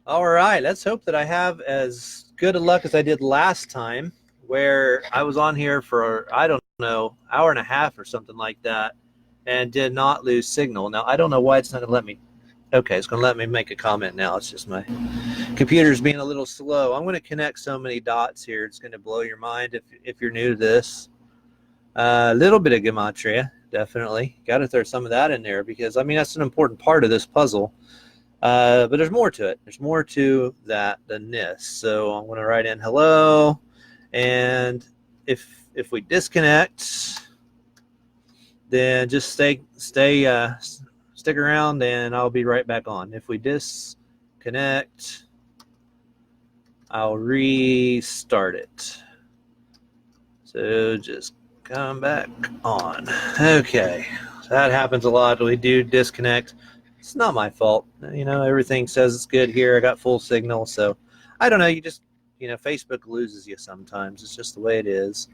All right, let's hope that I have as good a luck as I did last time, where I was on here for, I don't know, hour and a half or something like that, and did not lose signal. Now, I don't know why it's not going to let me. Okay, it's going to let me make a comment now. It's just my computer's being a little slow. I'm going to connect so many dots here. It's going to blow your mind if you're new to this. A little bit of gematria, definitely. Got to throw some of that in there because, I mean, that's an important part of this puzzle. But there's more to it. There's more to that than this. So I'm going to write in hello, and if we disconnect, then just stick around, and I'll be right back on. If we disconnect, I'll restart it. So just come back on. Okay, so that happens a lot. We do disconnect. It's not my fault. Everything says it's good here. I got full signal. So I don't know. Facebook loses you sometimes. It's just the way it is.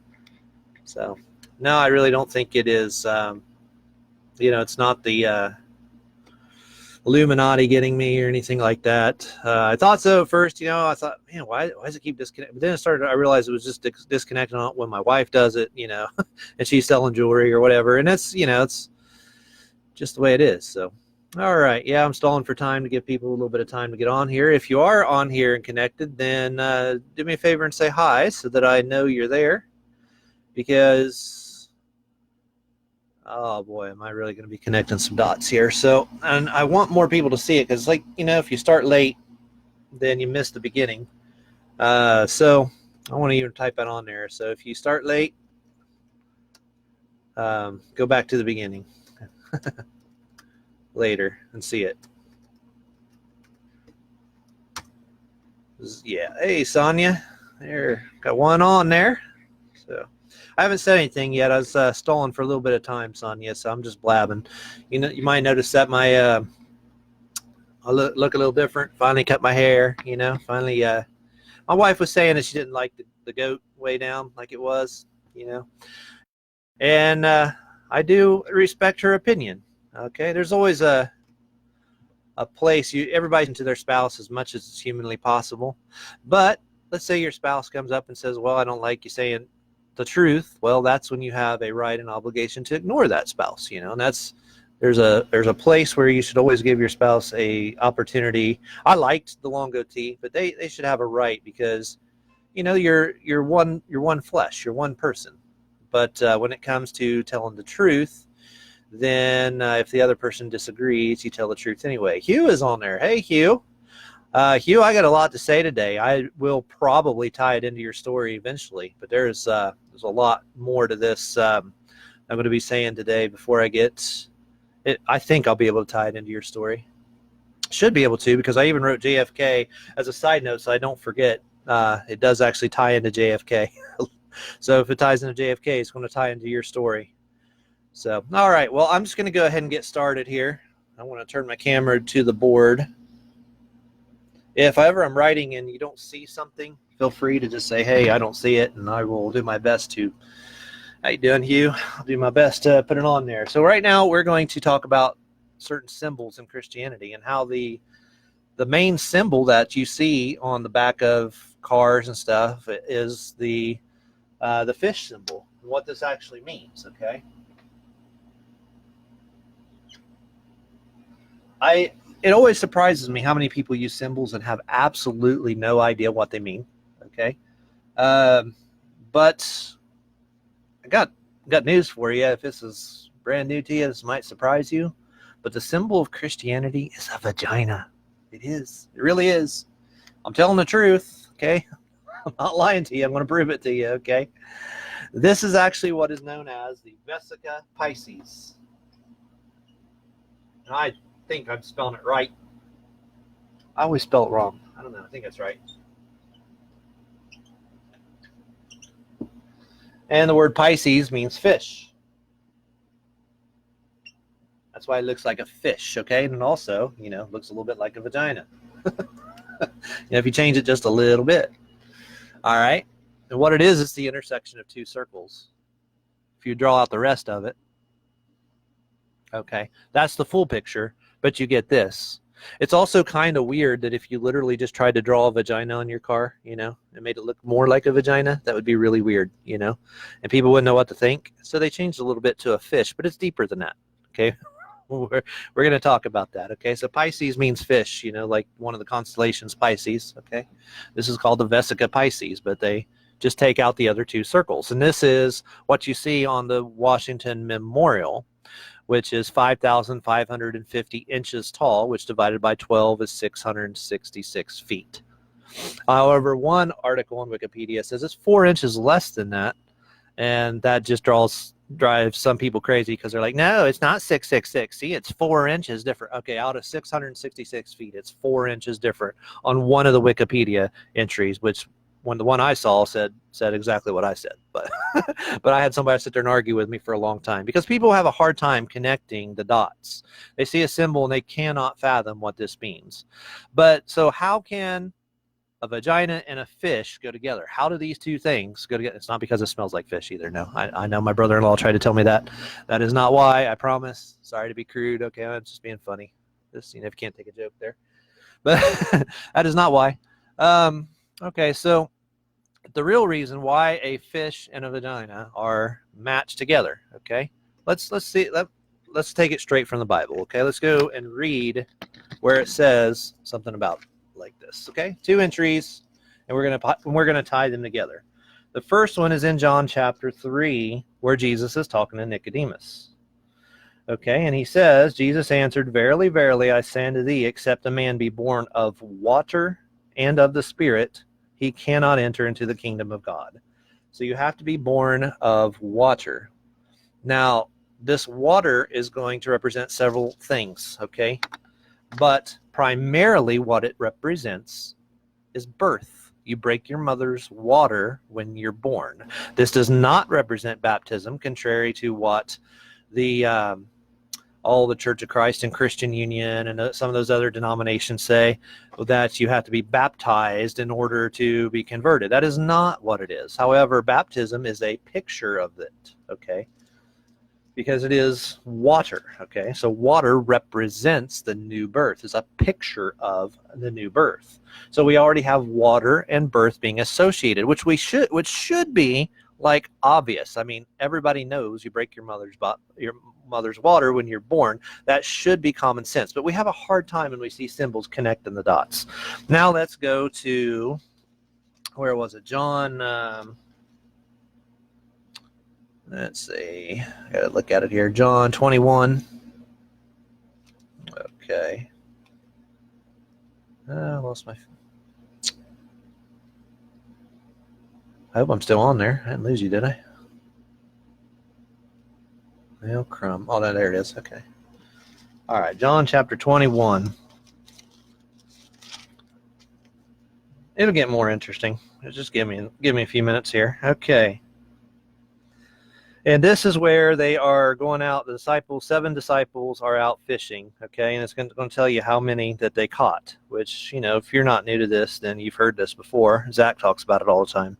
So no, I really don't think it is. It's not the Illuminati getting me or anything like that. I thought so at first. I thought, man, why does it keep disconnecting? But then I realized it was just disconnecting when my wife does it, and she's selling jewelry or whatever. And it's just the way it is. So. All right. Yeah, I'm stalling for time to give people a little bit of time to get on here. If you are on here and connected, then do me a favor and say hi so that I know you're there. Because, oh boy, am I really going to be connecting some dots here. So, and I want more people to see it because, if you start late, then you miss the beginning. So I want to even type that on there. So if you start late, go back to the beginning. Later and see it. Yeah. Hey, Sonia. There. Got one on there. So I haven't said anything yet. I was stalling for a little bit of time, Sonia, so I'm just blabbing. You might notice that I look a little different. Finally cut my hair, finally. My wife was saying that she didn't like the goat way down like it was, And I do respect her opinion. Okay, there's always a place everybody's into their spouse as much as it's humanly possible. But let's say your spouse comes up and says, well, I don't like you saying the truth. Well, that's when you have a right and obligation to ignore that spouse, and there's a place where you should always give your spouse a opportunity. I liked the long goatee, but they should have a right because you're one flesh, you're one person. But when it comes to telling the truth, then if the other person disagrees, you tell the truth anyway. Hugh is on there. Hey, Hugh. Hugh, I got a lot to say today. I will probably tie it into your story eventually, but there's a lot more to this I'm going to be saying today before I get it. I think I'll be able to tie it into your story. Should be able to because I even wrote JFK as a side note so I don't forget. It does actually tie into JFK. So if it ties into JFK, it's going to tie into your story. So, all right, well, I'm just going to go ahead and get started here. I want to turn my camera to the board. If ever I'm writing and you don't see something, feel free to just say, hey, I don't see it, and I will do my best to. How you doing, Hugh? I'll do my best to put it on there. So right now we're going to talk about certain symbols in Christianity and how the main symbol that you see on the back of cars and stuff is the fish symbol and what this actually means, okay? It always surprises me how many people use symbols and have absolutely no idea what they mean. Okay, but I got news for you. If this is brand new to you, this might surprise you. But the symbol of Christianity is a vagina. It is. It really is. I'm telling the truth. Okay, I'm not lying to you. I'm going to prove it to you. Okay, this is actually what is known as the Vesica Pisces. And I think I'm spelling it right. I always spell it wrong. I don't know. I think that's right. And the word Pisces means fish. That's why it looks like a fish, okay? And also, looks a little bit like a vagina. If you change it just a little bit. All right. And what it is the intersection of two circles. If you draw out the rest of it, okay, that's the full picture, but you get this. It's also kind of weird that if you literally just tried to draw a vagina on your car, and made it look more like a vagina, that would be really weird, and people wouldn't know what to think. So they changed a little bit to a fish, but it's deeper than that. Okay. We're going to talk about that. Okay. So Pisces means fish, like one of the constellations, Pisces. Okay. This is called the Vesica Pisces, but they just take out the other two circles. And this is what you see on the Washington Memorial, which is 5,550 inches tall, which divided by 12 is 666 feet. However, one article on Wikipedia says it's 4 inches less than that, and that just drives some people crazy because they're like, no, it's not 666. See, it's 4 inches different. Okay, out of 666 feet, it's 4 inches different on one of the Wikipedia entries, which when the one I saw said exactly what I said, but but I had somebody sit there and argue with me for a long time because people have a hard time connecting the dots. They see a symbol and they cannot fathom what this means. But so how can a vagina and a fish go together? How do these two things go together? It's not because it smells like fish either. No, I know my brother-in-law tried to tell me that. That is not why, I promise. Sorry to be crude. Okay, I'm just being funny. This, if you can't take a joke there. But that is not why. Okay, so the real reason why a fish and a vagina are matched together, okay? Let's take it straight from the Bible, okay? Let's go and read where it says something about like this, okay? 2 entries, and we're gonna tie them together. The first one is in John chapter 3, where Jesus is talking to Nicodemus. Okay, and he says, Jesus answered, "Verily, verily, I say unto thee, except a man be born of water and of the Spirit, he cannot enter into the kingdom of God." So you have to be born of water. Now, this water is going to represent several things, okay? But primarily what it represents is birth. You break your mother's water when you're born. This does not represent baptism, contrary to what the all the Church of Christ and Christian Union and some of those other denominations say, that you have to be baptized in order to be converted. That is not what it is. However, baptism is a picture of it, okay? Because it is water, okay? So water represents the new birth. It's a picture of the new birth. So we already have water and birth being associated, which should be like obvious. I mean, everybody knows you break your mother's water when you're born. That should be common sense. But we have a hard time when we see symbols connecting the dots. Now let's go to, where was it? John, let's see. I gotta look at it here. John 21. Okay. I lost my... I hope I'm still on there. I didn't lose you, did I? Well, crumb. Oh, there it is. Okay. All right. John chapter 21. It'll get more interesting. Just give me a few minutes here. Okay. And this is where they are going out. The disciples, 7 disciples are out fishing, okay? And it's going to tell you how many that they caught, which, if you're not new to this, then you've heard this before. Zach talks about it all the time.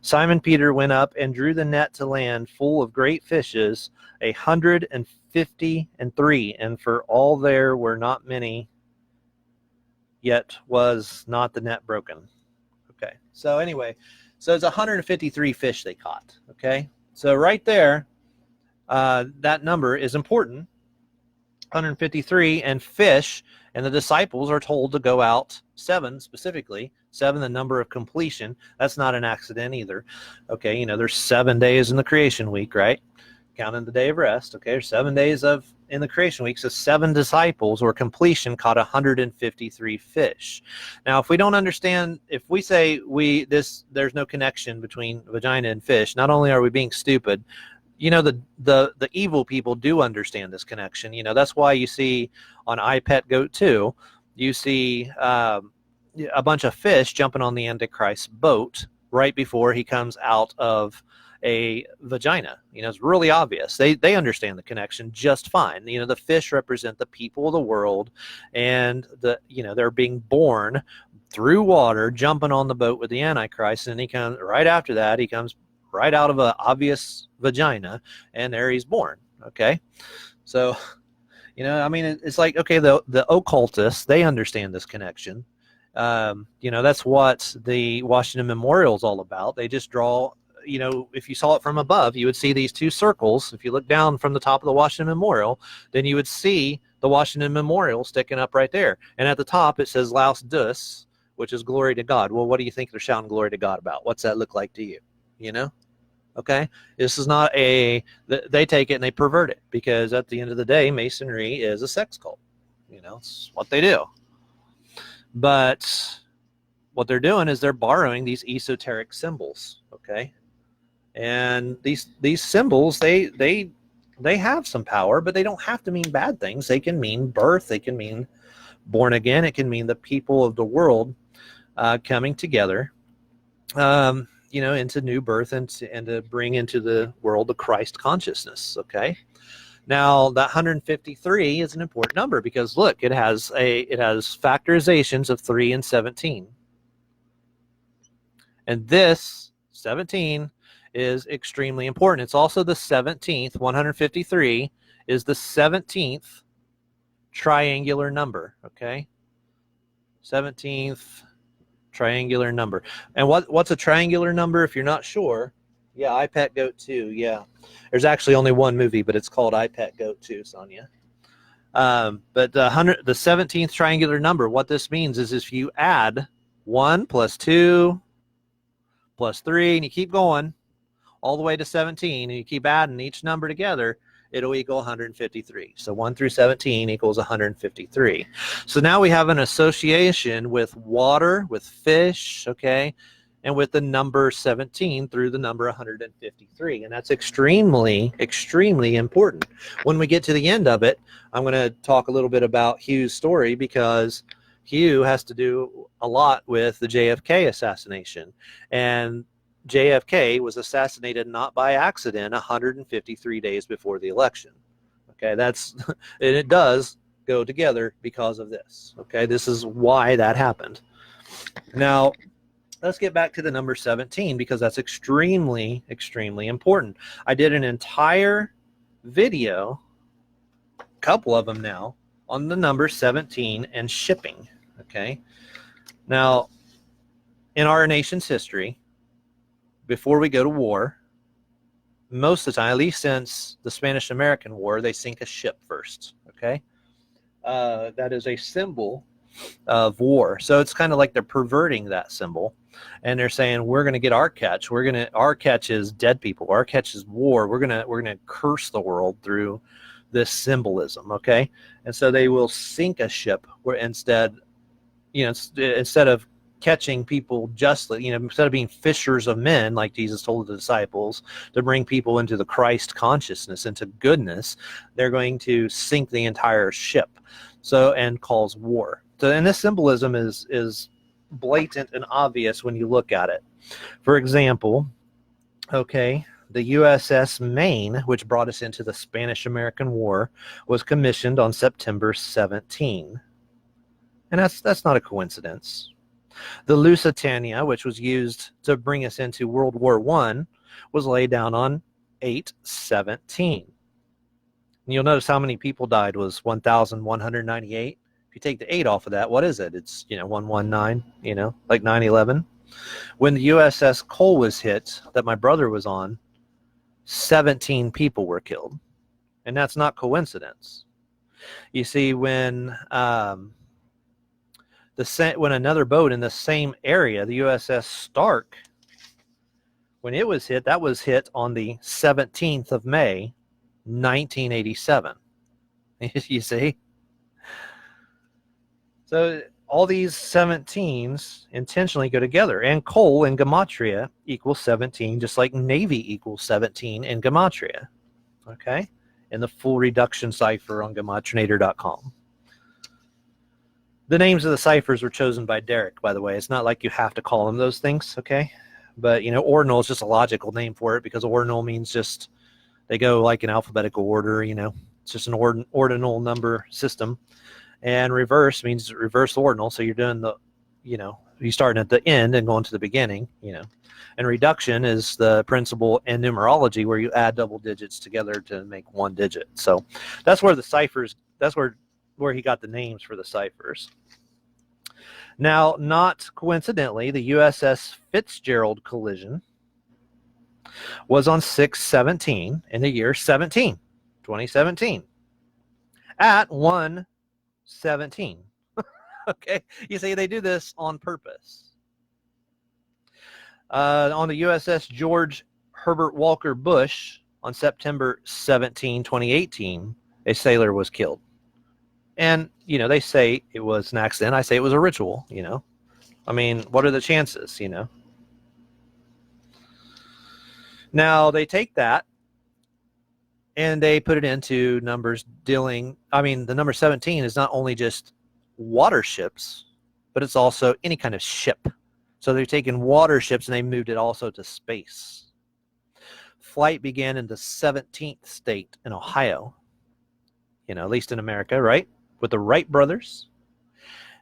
Simon Peter went up and drew the net to land full of great fishes, 153, and for all there were not many, yet was not the net broken. Okay, so anyway, so it's 153 fish they caught, okay? So right there, that number is important, 153, and fish, and the disciples are told to go out 7 specifically, 7 the number of completion. That's not an accident either. Okay, there's 7 days in the creation week, right? Counting the day of rest. Okay, there's 7 days in the creation week, so 7 disciples or completion caught 153 fish. Now, if we don't understand, if we say there's no connection between vagina and fish, not only are we being stupid, the evil people do understand this connection. That's why you see on I Pet Goat 2, you see a bunch of fish jumping on the Antichrist's boat right before he comes out of a vagina. It's really obvious. They understand the connection just fine. The fish represent the people of the world, and they're being born through water, jumping on the boat with the Antichrist, and he comes right after that. He comes right out of an obvious vagina, and there he's born. Okay, so I mean, it's like, okay, the occultists, they understand this connection. That's what the Washington Memorial is all about. They just draw, if you saw it from above, you would see these two circles. If you look down from the top of the Washington Memorial, then you would see the Washington Memorial sticking up right there. And at the top, it says Laus Deus, which is glory to God. Well, what do you think they're shouting glory to God about? What's that look like to you? Okay, this is not they take it and they pervert it, because at the end of the day, Masonry is a sex cult. It's what they do. But what they're doing is they're borrowing these esoteric symbols, okay? And these symbols, they have some power, but they don't have to mean bad things. They can mean birth. They can mean born again. It can mean the people of the world coming together. Into new birth and to bring into the world the Christ consciousness. Okay. Now that 153 is an important number because look, it has factorizations of 3 and 17. And this 17 is extremely important. It's also the 17th, 153 is the 17th triangular number. Okay. 17th triangular number. And what's a triangular number if you're not sure? Yeah, I Pet Goat 2. Yeah. There's actually only one movie, but it's called I Pet Goat 2, Sonia. But the 17th triangular number, what this means is if you add 1 plus 2 plus 3 and you keep going all the way to 17 and you keep adding each number together, it'll equal 153. So 1 through 17 equals 153. So now we have an association with water, with fish, okay, and with the number 17 through the number 153. And that's extremely, extremely important. When we get to the end of it, I'm going to talk a little bit about Hugh's story because Hugh has to do a lot with the JFK assassination. And JFK was assassinated not by accident 153 days before the election. Okay, and it does go together because of this. Okay, this is why that happened. Now, let's get back to the number 17 because that's extremely, extremely important. I did an entire video, a couple of them now, on the number 17 and shipping. Okay, now, in our nation's history, before we go to war, most of the time, at least since the Spanish-American War, they sink a ship first, okay? That is a symbol of war. So it's kind of like they're perverting that symbol, and they're saying, we're going to get our catch. Our catch is dead people. Our catch is war. We're going to curse the world through this symbolism, okay? And so they will sink a ship where instead of catching people justly, instead of being fishers of men, like Jesus told the disciples, to bring people into the Christ consciousness, into goodness, they're going to sink the entire ship. And cause war. So, and this symbolism is blatant and obvious when you look at it. For example, okay, the USS Maine, which brought us into the Spanish-American War, was commissioned on September 17. And that's not a coincidence. The Lusitania, which was used to bring us into World War I, was laid down on 8/17. You'll notice how many people died was 1,198. If you take the 8 off of that, what is it? It's 119. Like 9/11. When the USS Cole was hit, that my brother was on, 17 people were killed, and that's not coincidence. You see, when another boat in the same area, the USS Stark, when it was hit, that was hit on the 17th of May, 1987. You see? So all these 17s intentionally go together. And coal in Gematria equals 17, just like Navy equals 17 in Gematria. Okay? In the full reduction cipher on gematrinator.com. The names of the ciphers were chosen by Derek, by the way. It's not like you have to call them those things, okay? But, ordinal is just a logical name for it because ordinal means just they go like in alphabetical order, It's just an ordinal number system. And reverse means reverse ordinal, so you're doing you starting at the end and going to the beginning, And reduction is the principle in numerology where you add double digits together to make one digit. So that's where the ciphers that's where he got the names for the ciphers. Now, not coincidentally, the USS Fitzgerald collision was on 6/17 in the year 2017, at 1:17. Okay, you see, they do this on purpose. On the USS George Herbert Walker Bush on September 17, 2018, a sailor was killed. And, you know, they say it was an accident. I say it was a ritual, you know. I mean, what are the chances, you know? Now, they take that and they put it into numbers dealing. I mean, the number 17 is not only just water ships, but it's also any kind of ship. So they've taken water ships and they moved it also to space. Flight began in the 17th state in Ohio, you know, at least in America, right? With the Wright brothers.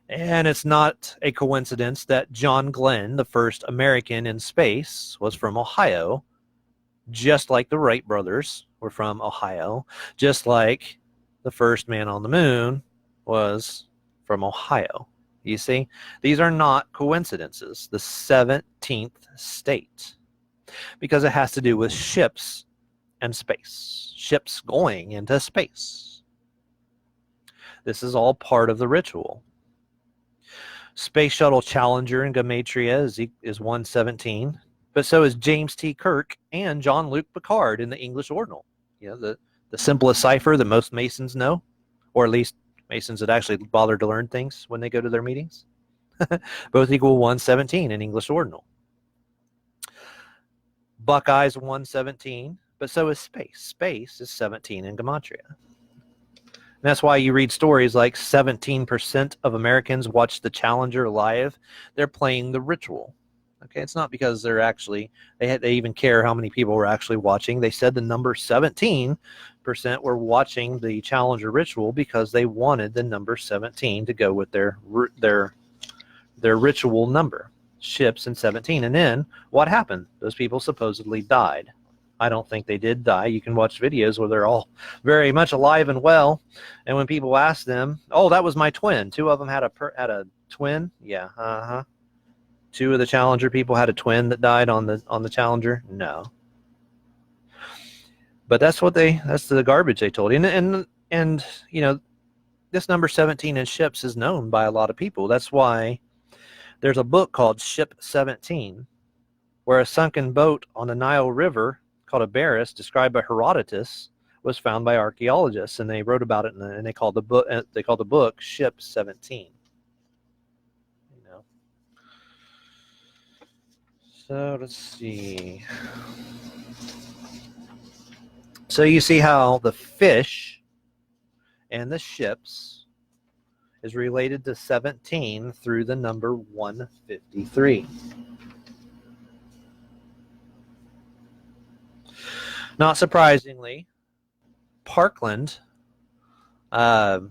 And it's not a coincidence that John Glenn, the first American in space, was from Ohio, just like the Wright brothers were from Ohio, just like the first man on the moon was from Ohio. You see, these are not coincidences. The 17th state, because it has to do with ships and space, ships going into space. This is all part of the ritual. Space Shuttle Challenger in Gematria is 117, but so is James T. Kirk and Jean-Luc Picard in the English Ordinal. You know, the simplest cipher that most Masons know, or at least Masons that actually bother to learn things when they go to their meetings. Both equal 117 in English Ordinal. Buckeye's 117, but so is space. Space is 17 in Gematria. And that's why you read stories like 17% of Americans watch the Challenger live. They're playing the ritual. Okay, it's not because they're actually, they even care how many people were actually watching. They said the number 17% were watching the Challenger ritual because they wanted the number 17 to go with their ritual number, ships and 17. And then what happened? Those people supposedly died. I don't think they did die. You can watch videos where they're all very much alive and well. And when people ask them, "Oh, that was my twin. Two of them had a twin." Yeah, Two of the Challenger people had a twin that died on the Challenger. No. But that's the garbage they told you. And you know, this number 17 in ships is known by a lot of people. That's why there's a book called Ship 17, where a sunken boat on the Nile River called a Barris, described by Herodotus, was found by archaeologists, and they wrote about it, and they called the book Ship 17. You know. So let's see. So you see how the fish and the ships is related to 17 through the number 153. Not surprisingly, Parkland, Florida,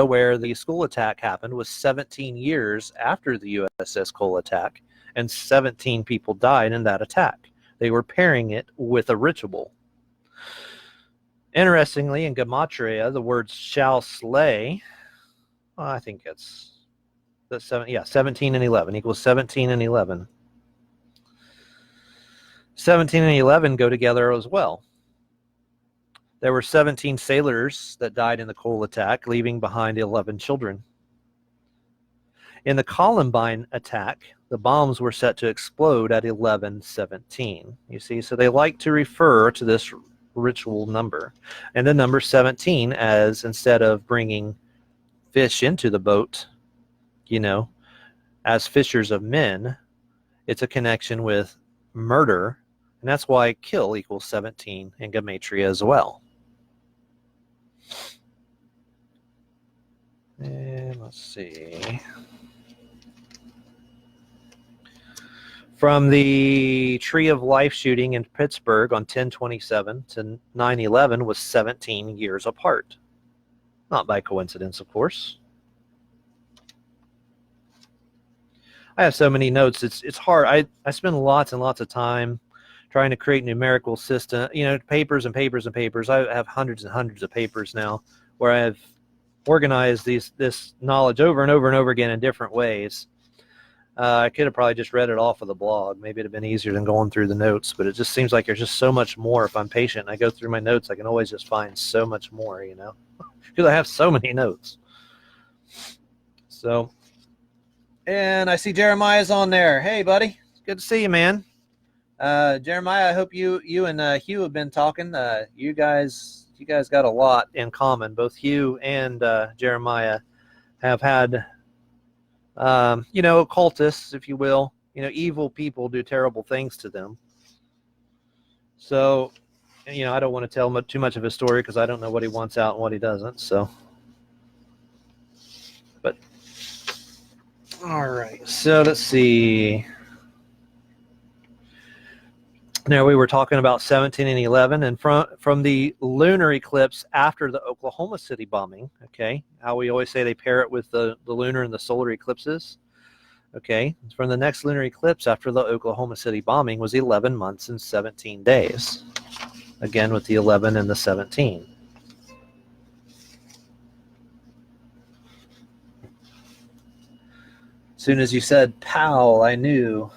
where the school attack happened, was 17 years after the USS Cole attack, and 17 people died in that attack. They were pairing it with a ritual. Interestingly, in Gematria, the words "shall slay," well, I think that's 17 and 11 equals 17 and 11. 17 and 11 go together as well. There were 17 sailors that died in the Cole attack, leaving behind 11 children. In the Columbine attack, the bombs were set to explode at 11:17. You see, so they like to refer to this ritual number. And the number 17 as, instead of bringing fish into the boat, you know, as fishers of men, it's a connection with murder. And that's why kill equals 17 in Gematria as well. And let's see. From the Tree of Life shooting in Pittsburgh on 10/27 to 9/11 was 17 years apart. Not by coincidence, of course. I have so many notes. It's hard. I spend lots and lots of time trying to create numerical system, you know, papers and papers and papers. I have hundreds and hundreds of papers now where I've organized this knowledge over and over and over again in different ways. I could have probably just read it off of the blog. Maybe it'd have been easier than going through the notes, but it just seems like there's just so much more. If I'm patient, I go through my notes, I can always just find so much more, you know, because I have so many notes. So, and I see Jeremiah's on there. Hey, buddy. It's good to see you, man. Jeremiah, I hope you and Hugh have been talking. You guys got a lot in common. Both Hugh and Jeremiah have had occultists, if you will, evil people do terrible things to them. So, I don't want to tell too much of his story because I don't know what he wants out and what he doesn't. So, but all right. So let's see. Now we were talking about 17 and 11, and from the lunar eclipse after the Oklahoma City bombing. Okay, how we always say they pair it with the lunar and the solar eclipses. Okay, from the next lunar eclipse after the Oklahoma City bombing was 11 months and 17 days. Again with the 11 and the 17. As soon as you said "Powell," I knew.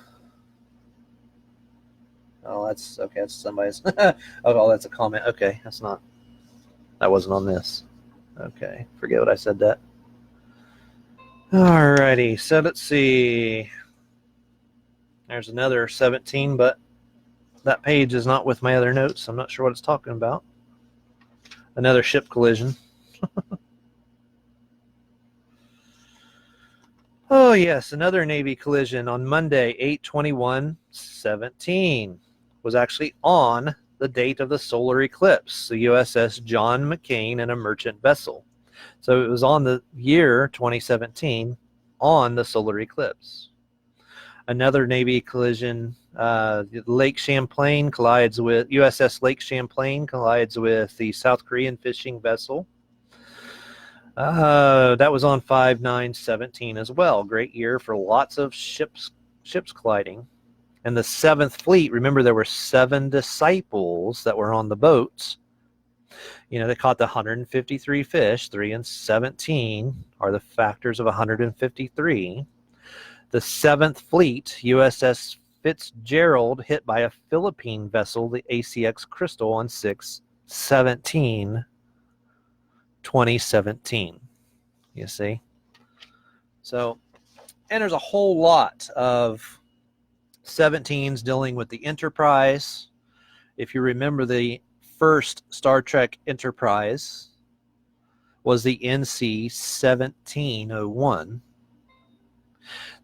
Oh, that's okay. That's somebody's. Oh, that's a comment. Okay, that wasn't on this. Okay, forget what I said that. Alrighty, so let's see. There's another 17, but that page is not with my other notes. I'm not sure what it's talking about. Another ship collision. Oh, yes, another Navy collision on Monday, 8/21/17. Was actually on the date of the solar eclipse, the USS John McCain and a merchant vessel. So it was on the year 2017 on the solar eclipse. Another Navy collision, Lake Champlain collides with USS Lake Champlain collides with the South Korean fishing vessel. That was on 5/9/17 as well. Great year for lots of ships colliding. And the 7th Fleet, remember there were 7 disciples that were on the boats. They caught the 153 fish. 3 and 17 are the factors of 153. The 7th Fleet, USS Fitzgerald, hit by a Philippine vessel, the ACX Crystal, on 6/17/2017. You see? So, and there's a whole lot of 17s dealing with the Enterprise. If you remember, the first Star Trek Enterprise was the NC 1701.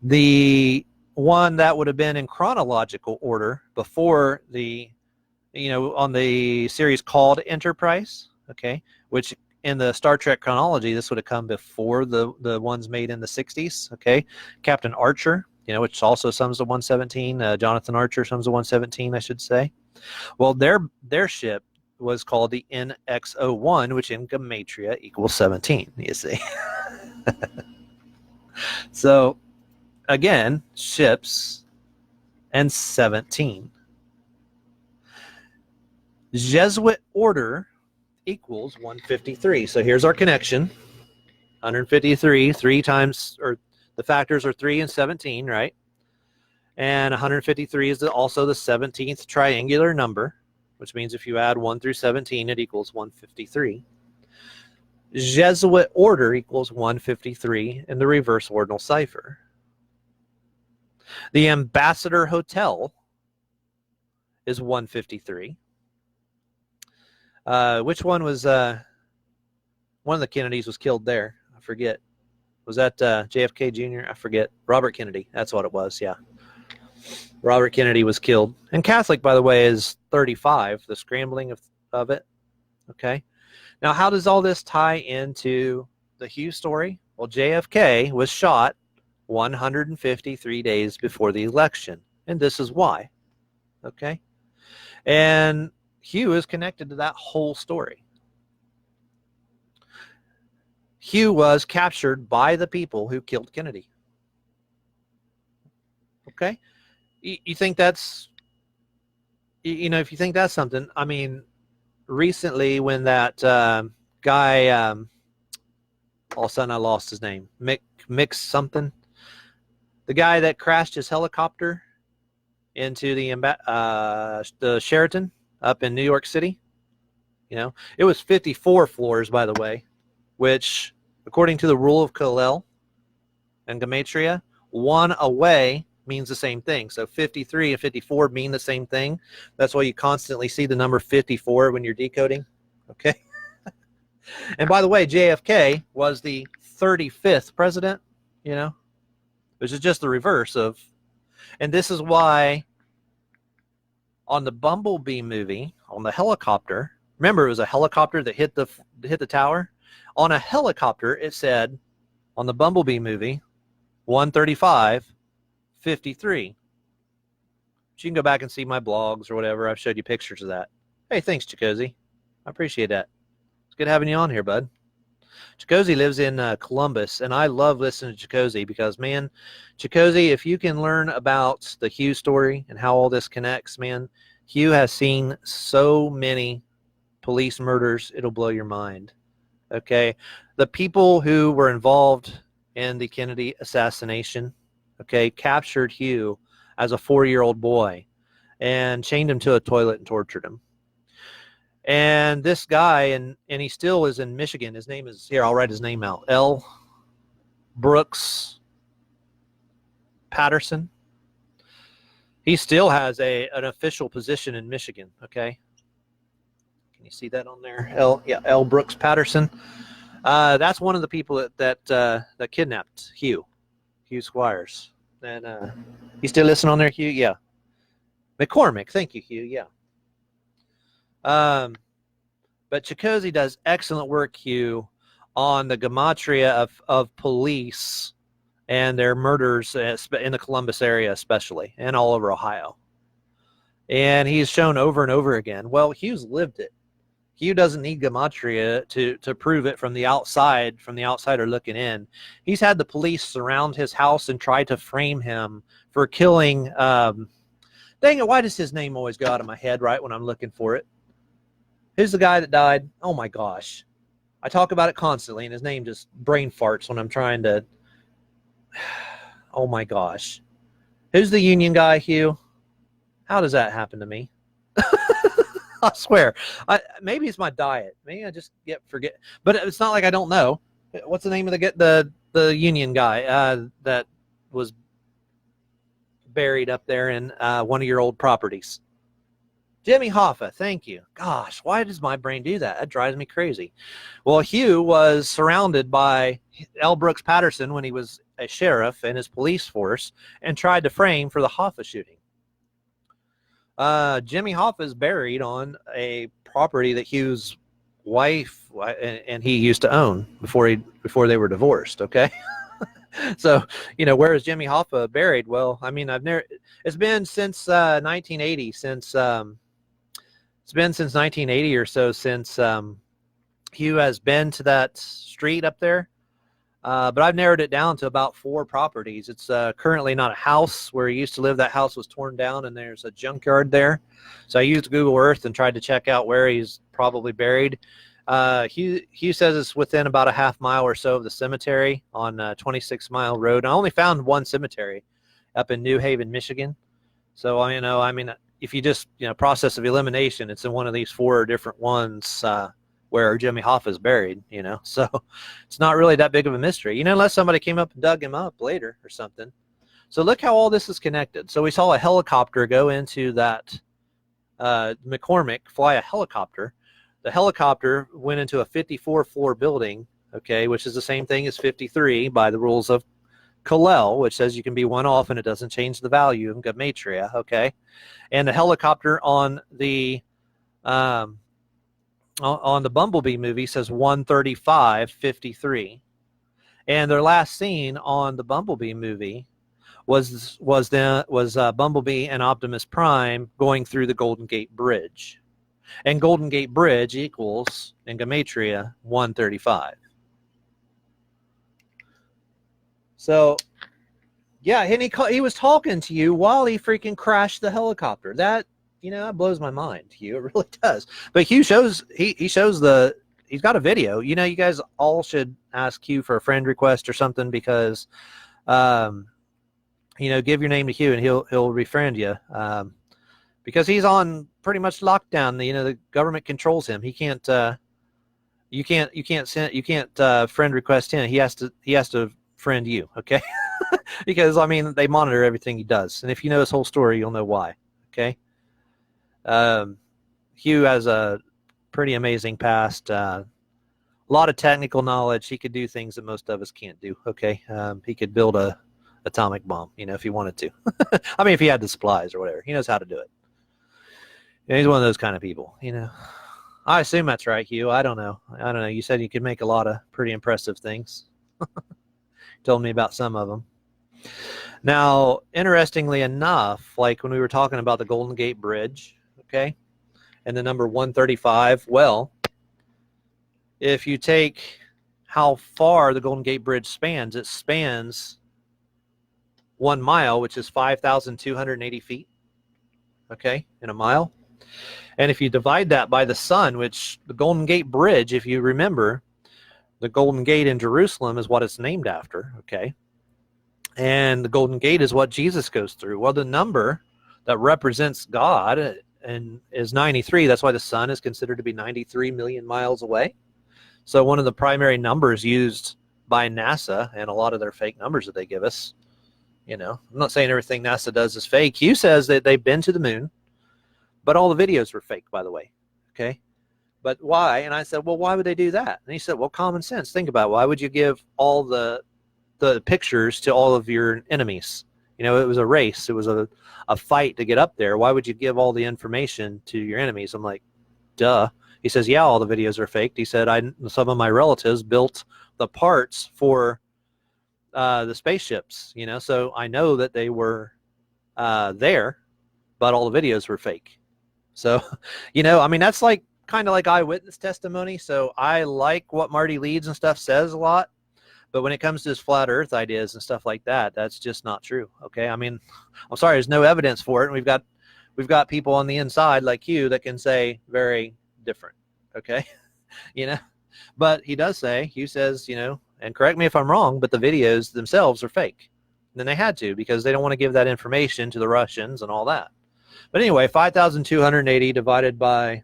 The one that would have been in chronological order before on the series called Enterprise, okay, which in the Star Trek chronology, this would have come before the ones made in the 60s, okay. Captain Archer, which also sums to 117. Jonathan Archer sums to 117, I should say. Well, their ship was called the NX-01, which in Gematria equals 17, you see. So, again, ships and 17. Jesuit order equals 153. So here's our connection. 153, 3 times, or the factors are 3 and 17, right? And 153 is also the 17th triangular number, which means if you add 1 through 17, it equals 153. Jesuit order equals 153 in the reverse ordinal cipher. The Ambassador Hotel is 153. Which one was one of the Kennedys was killed there? I forget. Was that JFK Jr.? I forget. Robert Kennedy. That's what it was, yeah. Robert Kennedy was killed. And Catholic, by the way, is 35, the scrambling of it. Okay. Now, how does all this tie into the Hugh story? Well, JFK was shot 153 days before the election. And this is why. Okay. And Hugh is connected to that whole story. Hugh was captured by the people who killed Kennedy. Okay? You think that's, if you think that's something, I mean, recently when that guy, all of a sudden I lost his name. Mick something. The guy that crashed his helicopter into the Sheraton up in New York City. You know, it was 54 floors, by the way, which, according to the rule of Hillel and Gematria, one away means the same thing. So 53 and 54 mean the same thing. That's why you constantly see the number 54 when you're decoding. Okay. And by the way, JFK was the 35th president, you know, which is just the reverse of, and this is why on the Bumblebee movie, on the helicopter, remember it was a helicopter that hit the tower? On a helicopter, it said on the Bumblebee movie, 135, 53. So you can go back and see my blogs or whatever. I've showed you pictures of that. Hey, thanks, Chikozy. I appreciate that. It's good having you on here, bud. Chikozy lives in Columbus, and I love listening to Chikozy because, man, Chikozy, if you can learn about the Hugh story and how all this connects, man, Hugh has seen so many police murders, it'll blow your mind. Okay? The people who were involved in the Kennedy assassination, okay, captured Hugh as a 4-year-old boy and chained him to a toilet and tortured him. And this guy, and he still is in Michigan. His name is, here, I'll write his name out. L. Brooks Patterson. He still has an official position in Michigan, okay? Can you see that on there? L. Brooks Patterson. That's one of the people that kidnapped Hugh Squires. And you still listen on there, Hugh? Yeah. McCormick. Thank you, Hugh. Yeah. But Chikozy does excellent work, Hugh, on the gematria of police and their murders in the Columbus area especially, and all over Ohio. And he's shown over and over again, well, Hugh's lived it. Hugh doesn't need gematria to prove it from the outsider looking in. He's had the police surround his house and try to frame him for killing, dang it, why does his name always go out of my head right when I'm looking for it? Who's the guy that died? Oh my gosh. I talk about it constantly and his name just brain farts when I'm trying to, oh my gosh. Who's the Union guy, Hugh? How does that happen to me? I swear. Maybe it's my diet. Maybe I just forget. But it's not like I don't know. What's the name of the Union guy that was buried up there in one of your old properties? Jimmy Hoffa, thank you. Gosh, why does my brain do that? That drives me crazy. Well, Hugh was surrounded by L. Brooks Patterson when he was a sheriff and his police force and tried to frame for the Hoffa shooting. Jimmy Hoffa is buried on a property that Hugh's wife and he used to own before they were divorced, okay? So, you know, where is Jimmy Hoffa buried? Well, I mean, it's been since 1980, it's been since 1980 or so since Hugh has been to that street up there. But I've narrowed it down to about 4 properties. It's currently not a house where he used to live. That house was torn down and there's a junkyard there. So I used Google Earth and tried to check out where he's probably buried. Hugh says it's within about a half mile or so of the cemetery on 26 Mile Road. I only found one cemetery up in New Haven, Michigan. So, I mean, if you just, process of elimination, it's in one of these 4 different ones where Jimmy Hoffa is buried, So it's not really that big of a mystery, unless somebody came up and dug him up later or something. So look how all this is connected. So we saw a helicopter go into that McCormick, fly a helicopter. The helicopter went into a 54-floor building, okay, which is the same thing as 53 by the rules of Hillel, which says you can be one off and it doesn't change the value of gematria, okay? And the helicopter on the Bumblebee movie says 135.53. And their last scene on the Bumblebee movie was Bumblebee and Optimus Prime going through the Golden Gate Bridge. And Golden Gate Bridge equals, in gematria, 135. So, yeah, and he was talking to you while he freaking crashed the helicopter. That, that blows my mind, Hugh. It really does. But Hugh shows he shows the he's got a video. You know, you guys all should ask Hugh for a friend request or something, because you know, give your name to Hugh and he'll refriend you, because he's on pretty much lockdown. You know, the government controls him. He can't you can't friend request him. He has to friend you, okay? Because I mean, they monitor everything he does, and if you know his whole story, you'll know why. Okay. Hugh has a pretty amazing past. A lot of technical knowledge. He could do things that most of us can't do. Okay. He could build a atomic bomb, you know, if he wanted to. I mean, if he had the supplies or whatever, he knows how to do it. Yeah, he's one of those kind of people, you know. I assume that's right, Hugh. I don't know. You said you could make a lot of pretty impressive things. Told me about some of them. Now, interestingly enough, like when we were talking about the Golden Gate Bridge, okay, and the number 135, well, if you take how far the Golden Gate Bridge spans, it spans 1 mile, which is 5,280 feet, okay, in a mile. And if you divide that by the sun, which the Golden Gate Bridge, if you remember, the Golden Gate in Jerusalem is what it's named after, okay? And the Golden Gate is what Jesus goes through. Well, the number that represents God and is 93. That's why the sun is considered to be 93 million miles away. So one of the primary numbers used by NASA, and a lot of their fake numbers that they give us, you know, I'm not saying everything NASA does is fake. Hugh says that they've been to the moon, but all the videos were fake, by the way, okay? But why? And I said, well, why would they do that? And he said, well, common sense. Think about it. Why would you give all the pictures to all of your enemies? You know, it was a race. It was a fight to get up there. Why would you give all the information to your enemies? I'm like, duh. He says, yeah, all the videos are faked. He said, some of my relatives built the parts for the spaceships, you know, so I know that they were there, but all the videos were fake. So, you know, I mean, that's like kind of like eyewitness testimony. So I like what Marty Leeds and stuff says a lot, but when it comes to his flat earth ideas and stuff like that, that's just not true. Okay. I mean, I'm sorry, there's no evidence for it. And we've got people on the inside like you that can say very different. Okay. You know, but he does say, Hugh says, you know, and correct me if I'm wrong, but the videos themselves are fake. And then they had to, because they don't want to give that information to the Russians and all that. But anyway, 5,280 divided by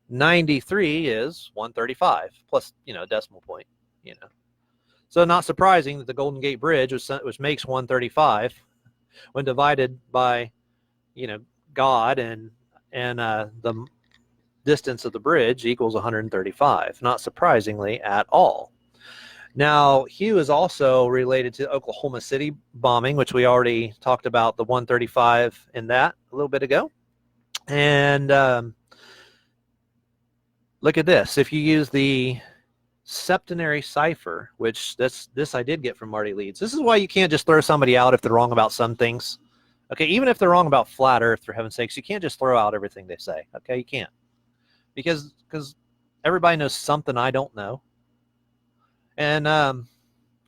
93 is 135 plus, you know, decimal point, you know. So not surprising that the Golden Gate Bridge, which makes 135, when divided by, you know, God and the distance of the bridge equals 135. Not surprisingly at all. Now, Hugh is also related to Oklahoma City bombing, which we already talked about the 135 in that a little bit ago. And look at this. If you use the septenary cipher, which this I did get from Marty Leeds. This is why you can't just throw somebody out if they're wrong about some things. Okay, even if they're wrong about flat Earth, for heaven's sakes, you can't just throw out everything they say. Okay, you can't. Because everybody knows something I don't know. And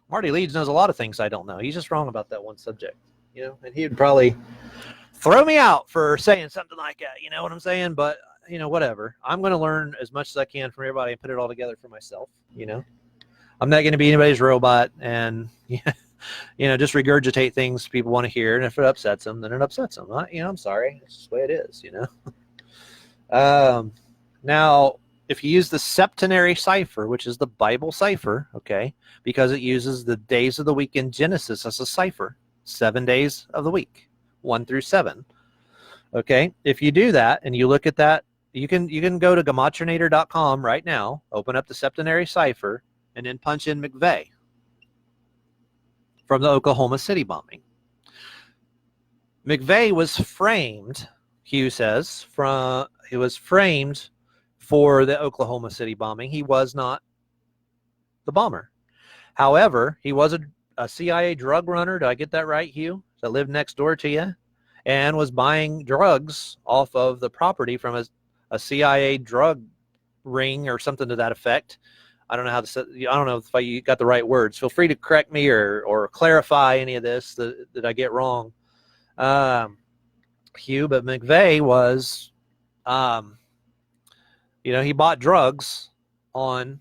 Marty Leeds knows a lot of things I don't know. He's just wrong about that one subject, you know, and he would probably throw me out for saying something like that, you know what I'm saying? But, you know, whatever. I'm going to learn as much as I can from everybody and put it all together for myself, you know. I'm not going to be anybody's robot and, you know, just regurgitate things people want to hear. And if it upsets them, then it upsets them. You know, I'm sorry. It's just the way it is, you know. Now, if you use the septenary cipher, which is the Bible cipher, okay, because it uses the days of the week in Genesis as a cipher, 7 days of the week, 1 through 7. Okay, if you do that and you look at that, you can go to gematrinator.com right now, open up the septenary cipher, and then punch in McVeigh from the Oklahoma City bombing. McVeigh was framed, Hugh says, he was framed for the Oklahoma City bombing. He was not the bomber. However, he was a CIA drug runner. Did I get that right, Hugh? That lived next door to you and was buying drugs off of the property from a CIA drug ring or something to that effect. I don't know how to say, I don't know if you got the right words. Feel free to correct me or clarify any of this that I get wrong, Hugh. But McVeigh was, you know, he bought drugs on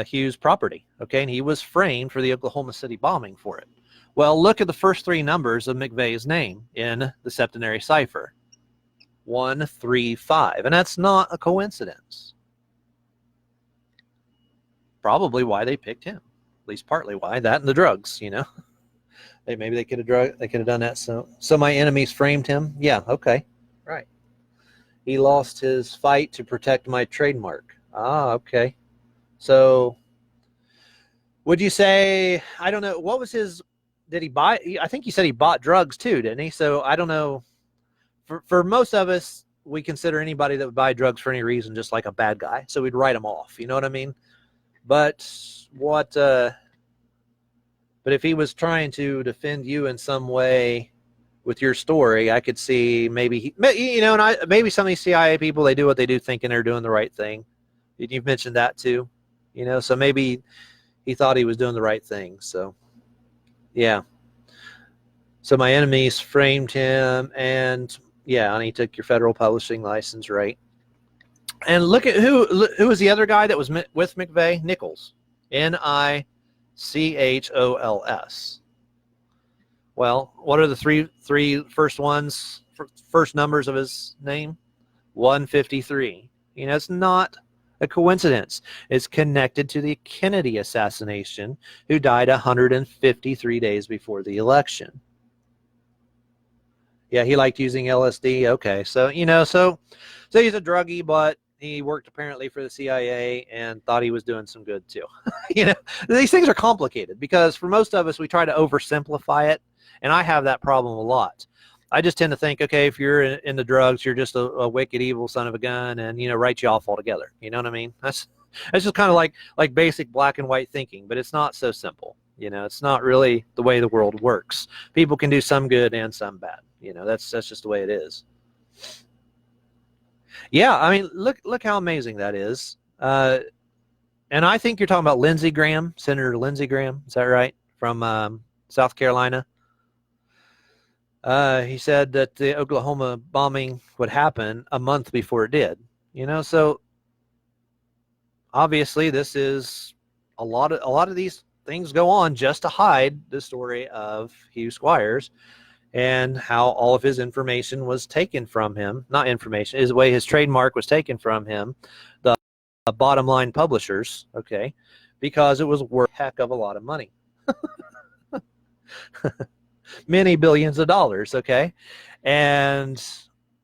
Hughes' property. Okay, and he was framed for the Oklahoma City bombing for it. Well, look at the first three numbers of McVeigh's name in the septenary cipher. 135, and that's not a coincidence. Probably why they picked him, at least partly why. That and the drugs, you know. Maybe they could have done that. So my enemies framed him. Yeah, okay, right. He lost his fight to protect my trademark. Ah, okay. So, would you say, I don't know, what was his? Did he buy? I think he said he bought drugs too, didn't he? So I don't know. For most of us, we consider anybody that would buy drugs for any reason just like a bad guy. So we'd write them off. You know what I mean? But what? But if he was trying to defend you in some way with your story, I could see maybe maybe some of these CIA people, they do what they do thinking they're doing the right thing. You've mentioned that too, so maybe he thought he was doing the right thing. So yeah. So my enemies framed him, and he took your federal publishing license, right? And look at who was the other guy that was with McVeigh? Nichols. Nichols. Well, what are the three first numbers of his name? 153. It's not a coincidence. It's connected to the Kennedy assassination, who died 153 days before the election. Yeah, he liked using LSD. Okay, so so he's a druggie, but he worked apparently for the CIA and thought he was doing some good too. These things are complicated because for most of us, we try to oversimplify it, and I have that problem a lot. I just tend to think, okay, if you're in the drugs, you're just a wicked, evil son of a gun, and write you off altogether. You know what I mean? That's just kind of like basic black and white thinking, but it's not so simple. It's not really the way the world works. People can do some good and some bad. That's just the way it is. Yeah, I mean, look how amazing that is. And I think you're talking about Lindsey Graham, Senator Lindsey Graham. Is that right? From South Carolina. He said that the Oklahoma bombing would happen a month before it did. So obviously this is a lot of these things go on just to hide the story of Hugh Squires and how all of his information was taken from him. Not information, his way his trademark was taken from him, the bottom line publishers, okay, because it was worth a heck of a lot of money. Many billions of dollars, okay? And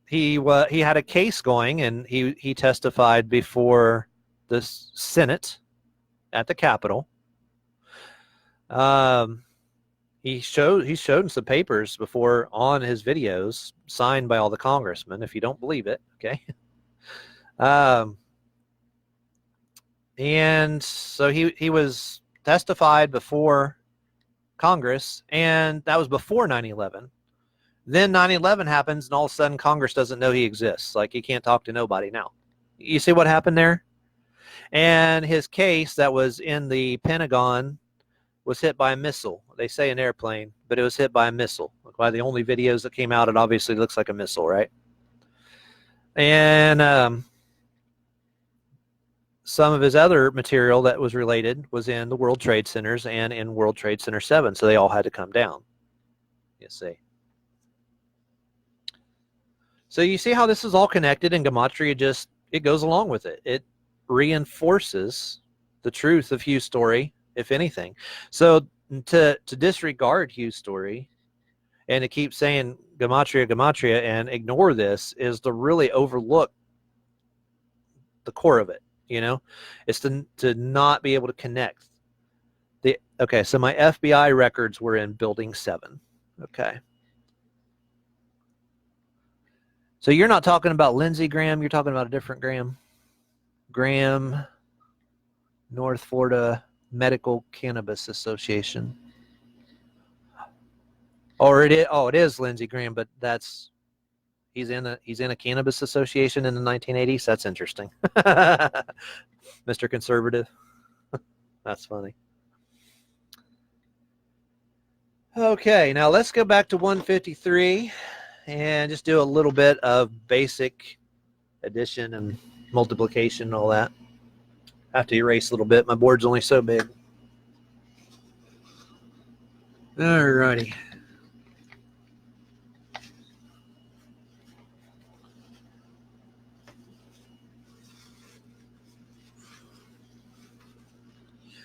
he had a case going, and he testified before the Senate at the Capitol. He showed some papers before on his videos signed by all the congressmen, if you don't believe it, okay? And so he was testified before Congress, and that was before 9/11. Then 9/11 happens, and all of a sudden Congress doesn't know he exists. Like, he can't talk to nobody now. You see what happened there? And his case that was in the Pentagon was hit by a missile. They say an airplane, but it was hit by a missile. By the only videos that came out, it obviously looks like a missile, right? And some of his other material that was related was in the World Trade Centers and in World Trade Center 7, so they all had to come down. You see. So you see how this is all connected, and Gematria it goes along with it. It reinforces the truth of Hugh's story, if anything. So to disregard Hugh's story and to keep saying Gematria and ignore this is to really overlook the core of it. It's to not be able to connect. Okay, so my FBI records were in Building 7. Okay. So you're not talking about Lindsey Graham, you're talking about a different Graham. Graham, North Florida Medical Cannabis Association. It is Lindsey Graham, but he's in a cannabis association in the 1980s. That's interesting. Mr. Conservative. That's funny. Okay, now let's go back to 153 and just do a little bit of basic addition and multiplication and all that. have to erase a little bit. My board's only so big. All righty.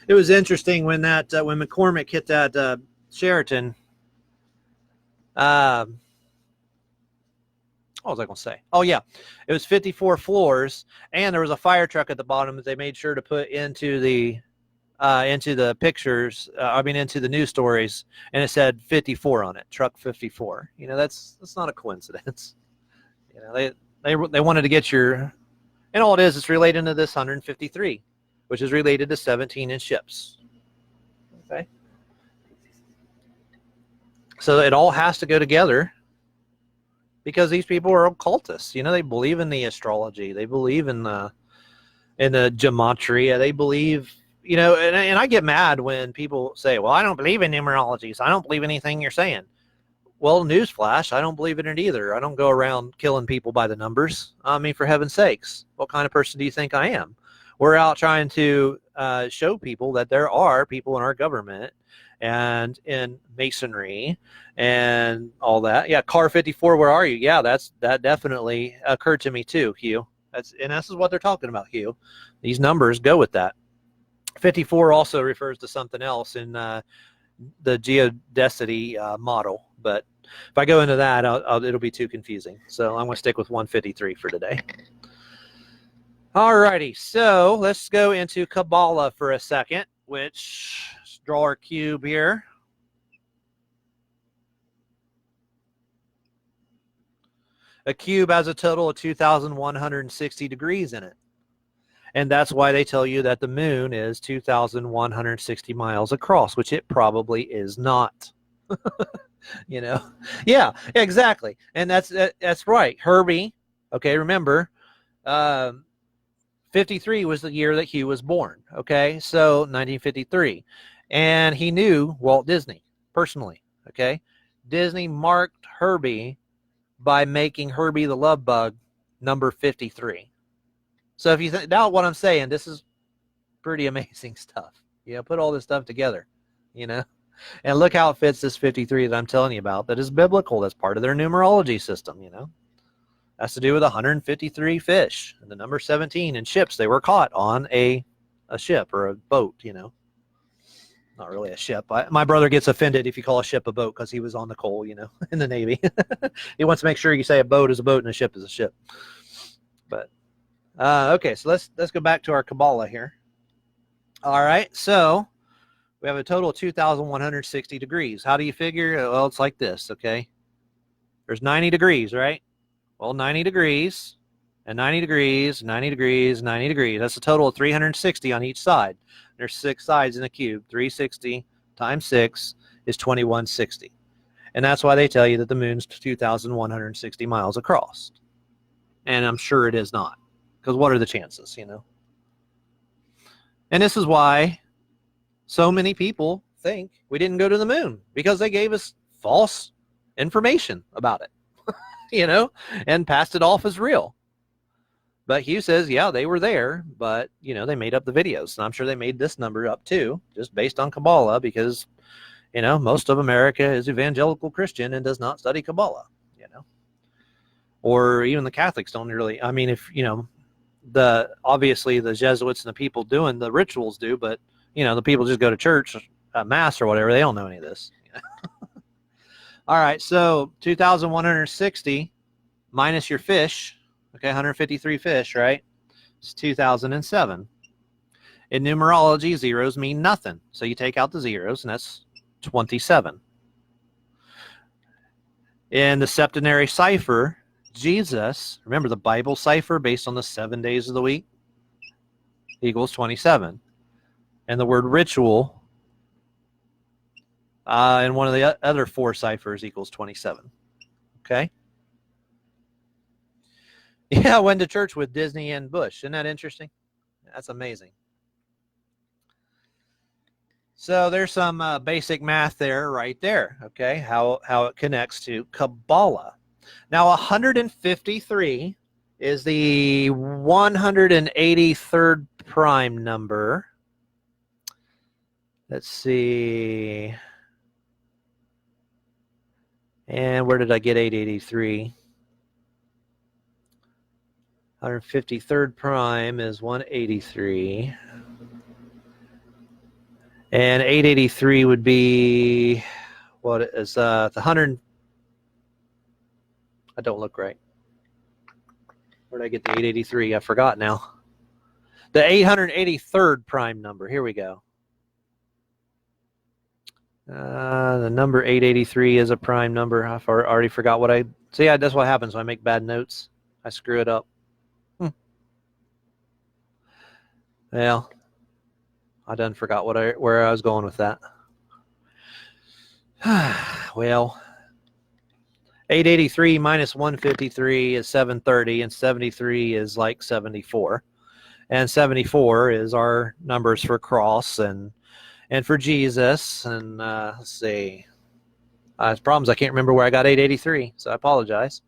It was interesting when when McCormick hit that Sheraton. What was I going to say? Oh, yeah. It was 54 floors, and there was a fire truck at the bottom that they made sure to put into the pictures, into the news stories, and it said 54 on it, truck 54. That's not a coincidence. They wanted to get your, and all it is, it's related to this 153, which is related to 17 inch ships. Okay. So it all has to go together because these people are occultists. They believe in the astrology. They believe in the gematria. They believe, and I get mad when people say, well, I don't believe in numerology, so I don't believe anything you're saying. Well, newsflash, I don't believe in it either. I don't go around killing people by the numbers. For heaven's sakes, what kind of person do you think I am? We're out trying to show people that there are people in our government and in masonry and all that. Yeah, car 54, where are you? Yeah, that definitely occurred to me too, Hugh. This is what they're talking about, Hugh. These numbers go with that. 54 also refers to something else in the geodesity model, but if I go into that, it'll be too confusing. So I'm going to stick with 153 for today. Alrighty, so let's go into Kabbalah for a second, which, let's draw our cube here. A cube has a total of 2,160 degrees in it. And that's why they tell you that the moon is 2,160 miles across, which it probably is not. Yeah, exactly. And that's right. Herbie, okay, remember, 53 was the year that Hugh was born. Okay, so 1953. And he knew Walt Disney personally. Okay, Disney marked Herbie by making Herbie the Love Bug number 53. So if you doubt what I'm saying, this is pretty amazing stuff. Put all this stuff together, and look how it fits this 53 that I'm telling you about. That is biblical. That's part of their numerology system. Has to do with 153 fish and the number 17 in ships. They were caught on a ship or a boat. Not really a ship. My brother gets offended if you call a ship a boat because he was on the coal, in the Navy. He wants to make sure you say a boat is a boat and a ship is a ship. But okay, so let's go back to our Kabbalah here. All right, so we have a total of 2,160 degrees. How do you figure? Well, it's like this, okay? There's 90 degrees, right? Well, 90 degrees and 90 degrees, 90 degrees, 90 degrees. That's a total of 360 on each side. There's 6 sides in a cube. 360 times 6 is 2160. And that's why they tell you that the moon's 2,160 miles across. And I'm sure it is not. Because what are the chances, And this is why so many people think we didn't go to the moon. Because they gave us false information about it, and passed it off as real. But Hugh says, yeah, they were there, but, they made up the videos. And I'm sure they made this number up too, just based on Kabbalah, because, most of America is evangelical Christian and does not study Kabbalah, Or even the Catholics don't really, if, obviously the Jesuits and the people doing the rituals do, but, the people just go to church, mass or whatever, they don't know any of this. All right, so 2,160 minus your fish, okay, 153 fish, right? It's 2007. In numerology, zeros mean nothing. So you take out the zeros, and that's 27. In the septenary cipher, Jesus, remember the Bible cipher based on the 7 days of the week, equals 27. And the word ritual in one of the other 4 ciphers equals 27. Okay? Yeah, I went to church with Disney and Bush. Isn't that interesting? That's amazing. So there's some basic math there, right there, okay, how it connects to Kabbalah. Now, 153 is the 183rd prime number. Let's see. And where did I get 883? 153rd prime is 183. And 883 would be, what is the 100? I don't look right. Where did I get the 883? I forgot now. The 883rd prime number. Here we go. The number 883 is a prime number. I already forgot what I... See, that's what happens when I make bad notes. I screw it up. Well, I done forgot where I was going with that. Well, 883 minus 153 is 730, and 73 is like 74. And 74 is our numbers for cross and for Jesus. And let's see. There's problems. I can't remember where I got 883, so I apologize.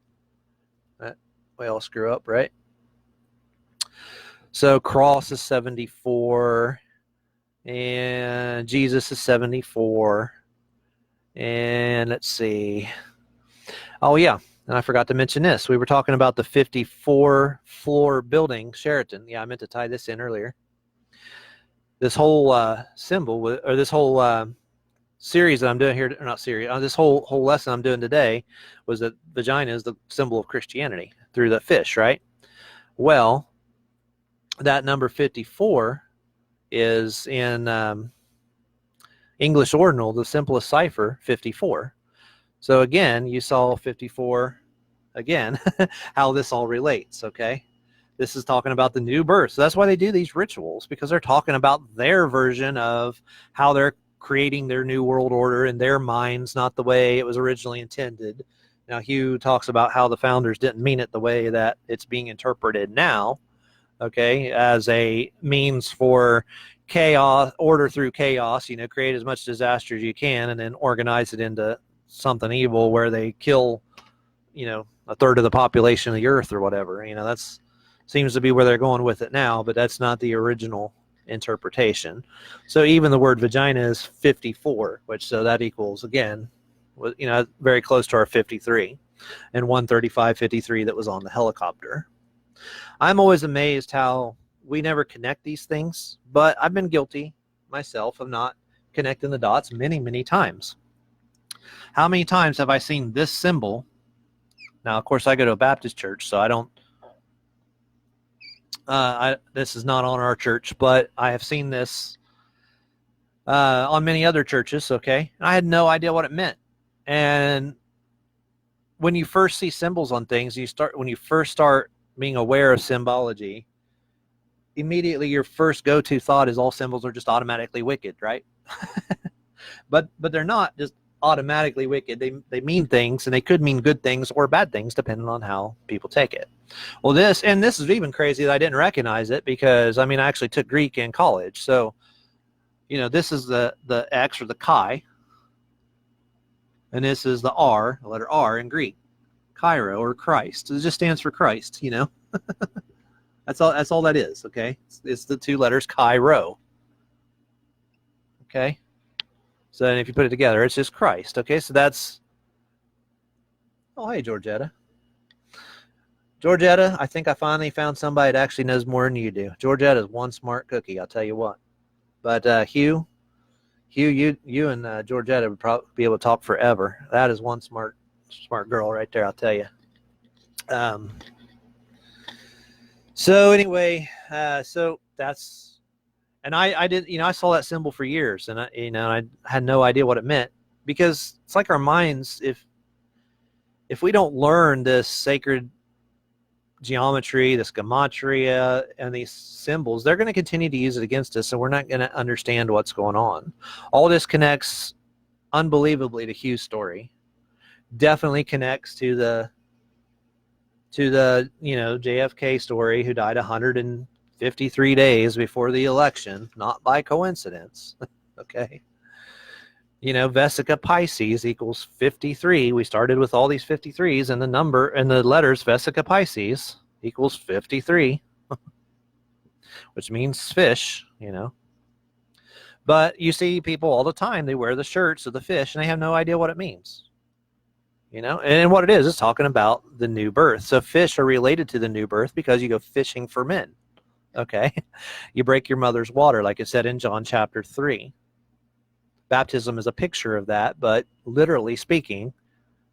We all screw up, right? So cross is 74, and Jesus is 74. And let's see. Oh, yeah. And I forgot to mention this. We were talking about the 54-floor building, Sheraton. Yeah, I meant to tie this in earlier. This whole symbol, or this whole series that I'm doing here, or not series, this whole lesson I'm doing today was that vagina is the symbol of Christianity through the fish, right? Well, that number 54 is in English Ordinal, the simplest cipher, 54. So again, you saw 54 again, how this all relates, okay? This is talking about the new birth. So that's why they do these rituals, because they're talking about their version of how they're creating their new world order in their minds, not the way it was originally intended. Now, Hugh talks about how the founders didn't mean it the way that it's being interpreted now, okay, as a means for chaos, order through chaos, create as much disaster as you can and then organize it into something evil where they kill, a third of the population of the earth or whatever. That's seems to be where they're going with it now, but that's not the original interpretation. So even the word vagina is 54, which so that equals, again, very close to our 53 and 135.53 that was on the helicopter. I'm always amazed how we never connect these things, but I've been guilty myself of not connecting the dots many, many times. How many times have I seen this symbol? Now, of course, I go to a Baptist church, so I don't, this is not on our church, but I have seen this on many other churches, okay? I had no idea what it meant. And when you first see symbols on things, when you first start being aware of symbology, immediately your first go-to thought is all symbols are just automatically wicked, right? but they're not just automatically wicked. They mean things, and they could mean good things or bad things depending on how people take it. Well, this is even crazy that I didn't recognize it, because I actually took Greek in college. So, this is the X, or the chi, and this is the R, the letter R in Greek, Cairo, or Christ. It just stands for Christ, That's all that is, okay? It's the two letters Cairo. Okay? So then if you put it together, it's just Christ. Okay, so that's... Oh, hey, Georgetta. Georgetta, I think I finally found somebody that actually knows more than you do. Georgetta is one smart cookie, I'll tell you what. But Hugh, you and Georgetta would probably be able to talk forever. That is one smart girl right there, I'll tell you. So anyway, so that's... And I did, I saw that symbol for years, and I had no idea what it meant, because it's like our minds, if we don't learn this sacred geometry, this gematria, and these symbols, they're going to continue to use it against us, and we're not going to understand what's going on. All this connects unbelievably to Hugh's story. Definitely connects to the JFK story, who died 153 days before the election, not by coincidence. Okay. Vesica Pisces equals 53. We started with all these 53s, and the number and the letters Vesica Pisces. equals 53, which means fish, But you see people all the time, they wear the shirts of the fish and they have no idea what it means. And what it is, it's talking about the new birth. So fish are related to the new birth because you go fishing for men. Okay. You break your mother's water, like it said in John chapter 3. Baptism is a picture of that, but literally speaking,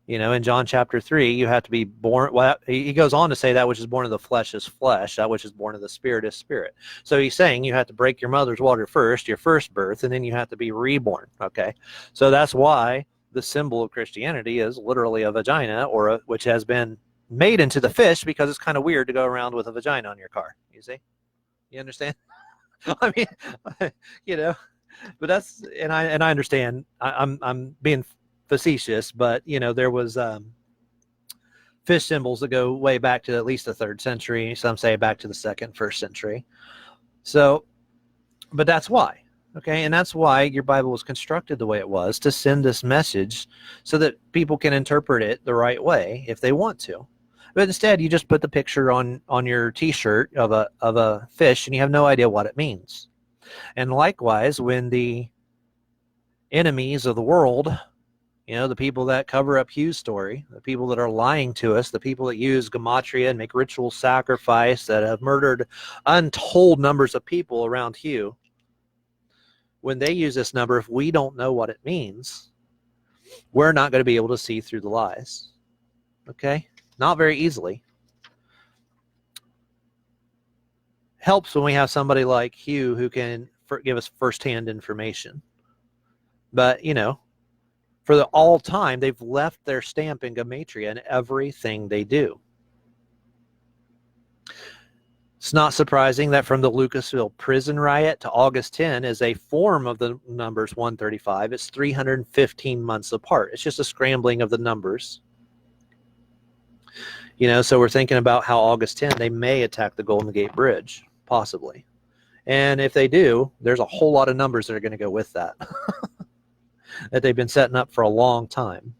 in John chapter 3, you have to be born. Well, he goes on to say that which is born of the flesh is flesh, that which is born of the spirit is spirit. So he's saying you have to break your mother's water first, your first birth, and then you have to be reborn. Okay. So that's why the symbol of Christianity is literally a vagina, which has been made into the fish, because it's kind of weird to go around with a vagina on your car. You see? You understand? I mean, but that's, and I understand. I'm being facetious, but there was fish symbols that go way back to at least the 3rd century. Some say back to the 2nd, 1st century. So, but that's why. Okay, and that's why your Bible was constructed the way it was, to send this message so that people can interpret it the right way if they want to. But instead, you just put the picture on your T-shirt of a fish, and you have no idea what it means. And likewise, when the enemies of the world, the people that cover up Hugh's story, the people that are lying to us, the people that use gematria and make ritual sacrifice, that have murdered untold numbers of people around Hugh, when they use this number, if we don't know what it means, we're not going to be able to see through the lies. Okay? Not very easily. Helps when we have somebody like Hugh who can give us firsthand information. But, for all time, they've left their stamp in gematria in everything they do. It's not surprising that from the Lucasville prison riot to August 10 is a form of the numbers 135. It's 315 months apart. It's just a scrambling of the numbers. So we're thinking about how August 10, they may attack the Golden Gate Bridge, possibly. And if they do, there's a whole lot of numbers that are going to go with that, that they've been setting up for a long time.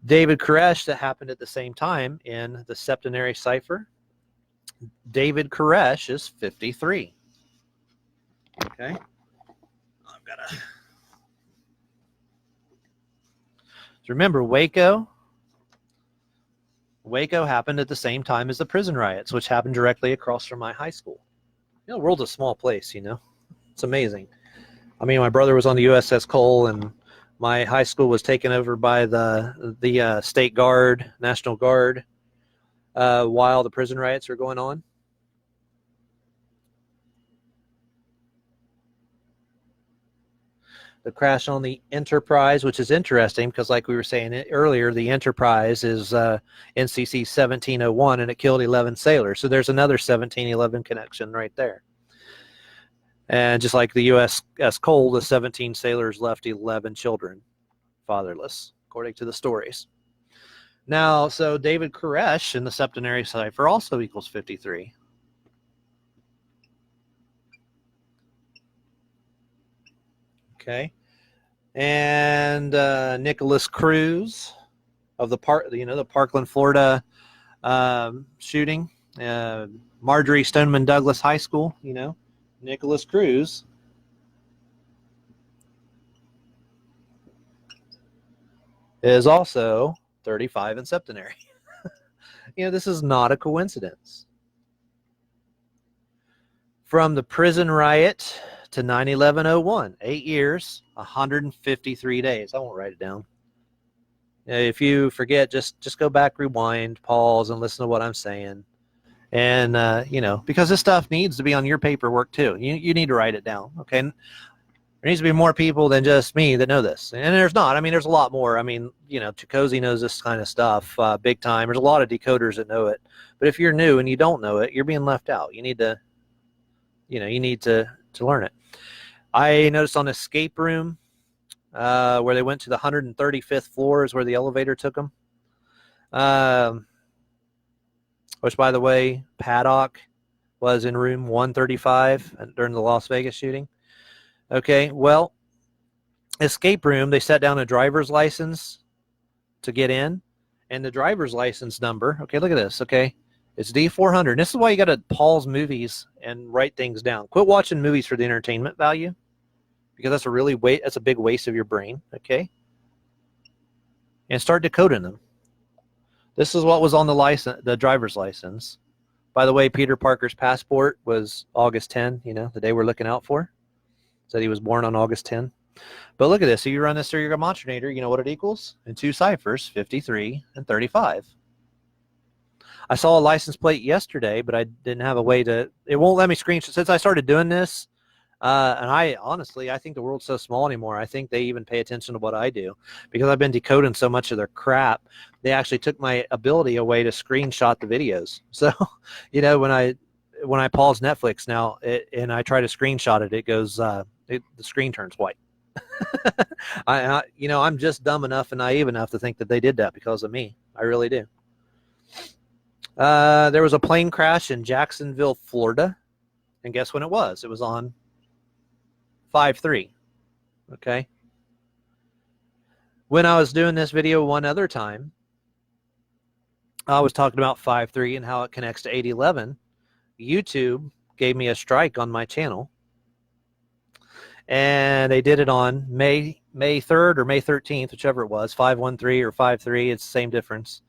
David Koresh, that happened at the same time in the septenary cipher. David Koresh is 53. Okay. I've got to. Remember, Waco happened at the same time as the prison riots, which happened directly across from my high school. The world's a small place, It's amazing. I mean, my brother was on the USS Cole, and my high school was taken over by the State Guard, National Guard, while the prison riots were going on. The crash on the Enterprise, which is interesting because, like we were saying earlier, the Enterprise is NCC 1701, and it killed 11 sailors. So there's another 1711 connection right there. And just like the USS Cole, the 17 sailors left 11 children fatherless, according to the stories. Now, so David Koresh in the septenary cipher also equals 53. Okay. And Nicholas Cruz of the Parkland, Florida shooting, Marjorie Stoneman Douglas High School, Nicholas Cruz is also 35 in septenary. This is not a coincidence. From the prison riot to 9/11/01, 8 years, 153 days. I won't write it down. If you forget, just go back, rewind, pause, and listen to what I'm saying. And, because this stuff needs to be on your paperwork too. You need to write it down, okay? There needs to be more people than just me that know this. And there's not. I mean, there's a lot more. I mean, Chikozy knows this kind of stuff big time. There's a lot of decoders that know it. But if you're new and you don't know it, you're being left out. You need to, to learn it. I noticed on Escape Room, where they went to the 135th floor is where the elevator took them. Which, by the way, Paddock was in room 135 during the Las Vegas shooting. Okay, well, Escape Room, they set down a driver's license to get in, and the driver's license number, okay, look at this, okay, It's D400. This is why you got to pause movies and write things down. Quit watching movies for the entertainment value, because that's a big waste of your brain, okay? And start decoding them. This is what was on the driver's license. By the way, Peter Parker's passport was August 10, the day we're looking out for. Said he was born on August 10. But look at this. So you run this through your demonstrator, you know what it equals? In two ciphers, 53 and 35. I saw a license plate yesterday, but I didn't have a way to, it won't let me screenshot. Since I started doing this, and I think the world's so small anymore. I think they even pay attention to what I do, because I've been decoding so much of their crap. They actually took my ability away to screenshot the videos. So, when I pause Netflix now and I try to screenshot it, it goes, the screen turns white. I'm just dumb enough and naive enough to think that they did that because of me. I really do. There was a plane crash in Jacksonville, Florida. And guess when it was? It was on 5/3. Okay. When I was doing this video one other time, I was talking about 5/3 and how it connects to 8/11. YouTube gave me a strike on my channel. And they did it on May 3rd or May 13th, whichever it was, 5/13 or 5/3. It's the same difference.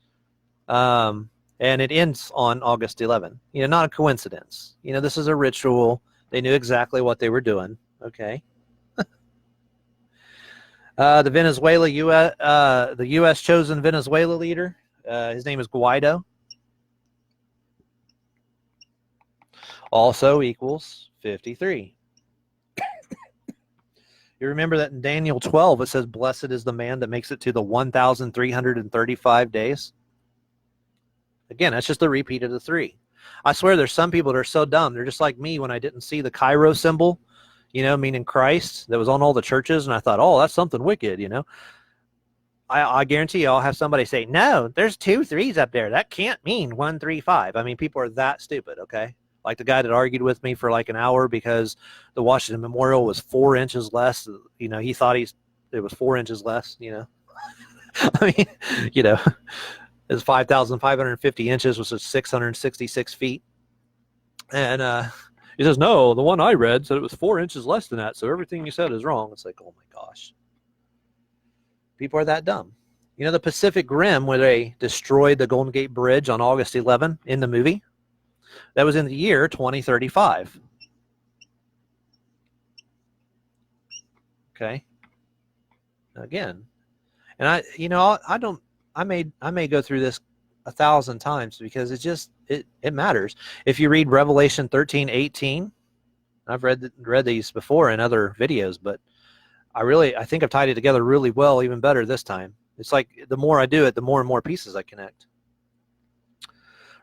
And it ends on August 11. Not a coincidence. This is a ritual. They knew exactly what they were doing. Okay. The U.S. chosen Venezuela leader, his name is Guaido, also equals 53. You remember that in Daniel 12, it says, blessed is the man that makes it to the 1,335 days. Again, that's just a repeat of the 3. I swear there's some people that are so dumb. They're just like me when I didn't see the Cairo symbol, meaning Christ, that was on all the churches. And I thought, oh, that's something wicked, I guarantee you I'll have somebody say, no, there's 2 3s up there. That can't mean 135. I mean, people are that stupid, okay? Like the guy that argued with me for like an hour because the Washington Memorial was 4 inches less. He thought it was 4 inches less, I mean, it's 5,550 inches, which is 666 feet. And he says, no, the one I read said it was 4 inches less than that. So everything you said is wrong. It's like, oh my gosh. People are that dumb. The Pacific Rim, where they destroyed the Golden Gate Bridge on August 11 in the movie, that was in the year 2035. Okay. Again. And I may go through this 1,000 times because it matters. If you read Revelation 13:18, I've read these before in other videos, but I think I've tied it together really well, even better this time. It's like the more I do it, the more and more pieces I connect.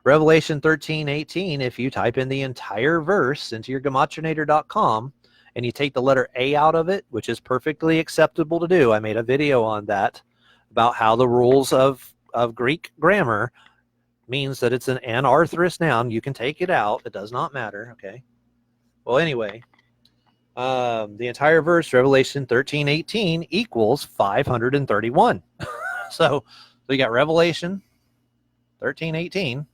Revelation 13:18, if you type in the entire verse into your gematria.com and you take the letter A out of it, which is perfectly acceptable to do. I made a video on that about how the rules of Greek grammar means that it's an anarthrous noun. You can take it out. It does not matter. Okay. Well, anyway, the entire verse, Revelation 13:18, equals 531. So you got Revelation 13:18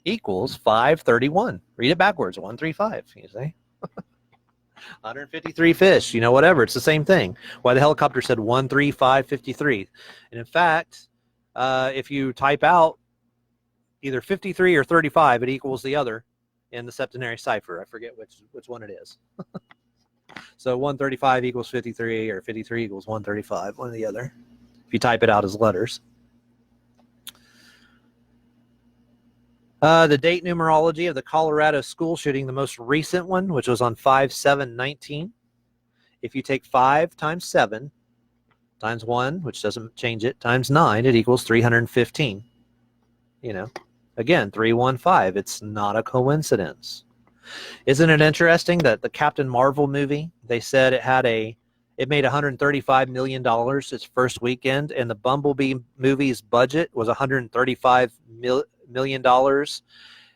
equals 531. Read it backwards, 135, you say. 153 fish, whatever. It's the same thing. Why the helicopter said 13553. And in fact, if you type out either 53 or 35, it equals the other in the septenary cipher. I forget which one it is. So 135 equals 53, or 53 equals 135, one or the other, if you type it out as letters. The date numerology of the Colorado school shooting, the most recent one, which was on 5/7/19. If you take 5 times 7 times 1, which doesn't change it, times 9, it equals 315. Again, 315. It's not a coincidence. Isn't it interesting that the Captain Marvel movie, they said it made $135 million its first weekend, and the Bumblebee movie's budget was $135 million,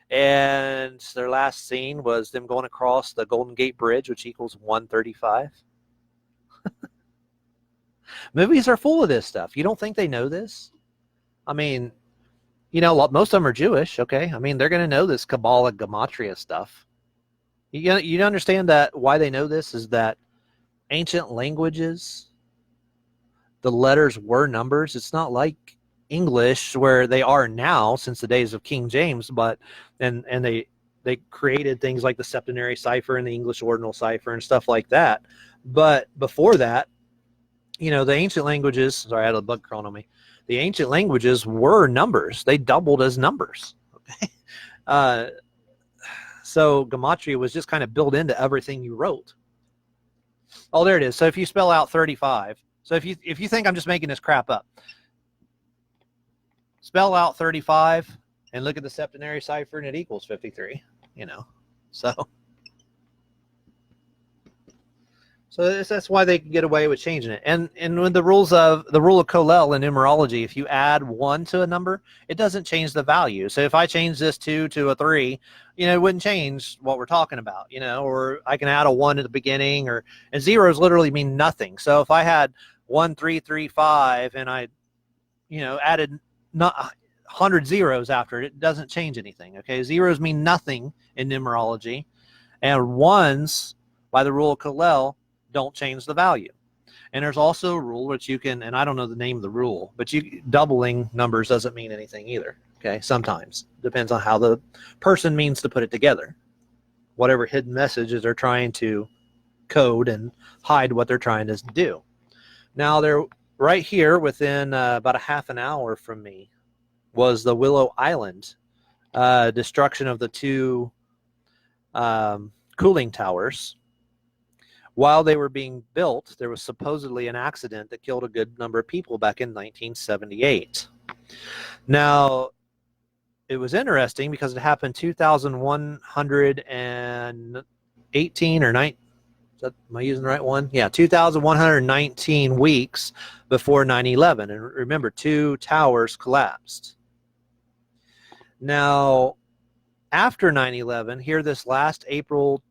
and their last scene was them going across the Golden Gate Bridge, which equals 135. Movies are full of this stuff. You don't think they know this? I mean, You know, most of them are Jewish, okay? I mean, they're going to know this Kabbalah Gematria stuff. You understand that why they know this is that ancient languages, the letters were numbers. It's not like English where they are now since the days of King James, but and they created things like the septenary cipher and the English ordinal cipher and stuff like that. But before that, you know, the ancient languages, sorry, I had a bug crawling on me. The ancient languages were numbers. They doubled as numbers. Okay. So Gematria was just kind of built into everything you wrote. Oh, there it is. So if you spell out 35, so if you think I'm just making this crap up, spell out 35 and look at the septenary cipher and it equals 53, you know. So that's why they can get away with changing it. And with the rule of Colel in numerology, if you add 1 to a number, it doesn't change the value. So if I change this 2 to a 3, you know, it wouldn't change what we're talking about, you know, or I can add a 1 at the beginning, and zeros literally mean nothing. So if I had 1335 and I, you know, added not 100 zeros after it, it doesn't change anything. Okay. Zeros mean nothing in numerology, and ones by the rule of Colel don't change the value. And there's also a rule which you can, and I don't know the name of the rule, but doubling numbers doesn't mean anything either. Okay, sometimes depends on how the person means to put it together, whatever hidden messages they're trying to code and hide what they're trying to do. Now they're right here within about a half an hour from me was the Willow Island destruction of the 2 cooling towers. While they were being built, there was supposedly an accident that killed a good number of people back in 1978. Now, it was interesting because it happened 2,118 or 9. Am I using the right one? Yeah, 2,119 weeks before 9/11. And remember, 2 towers collapsed. Now, after 9/11, here this last April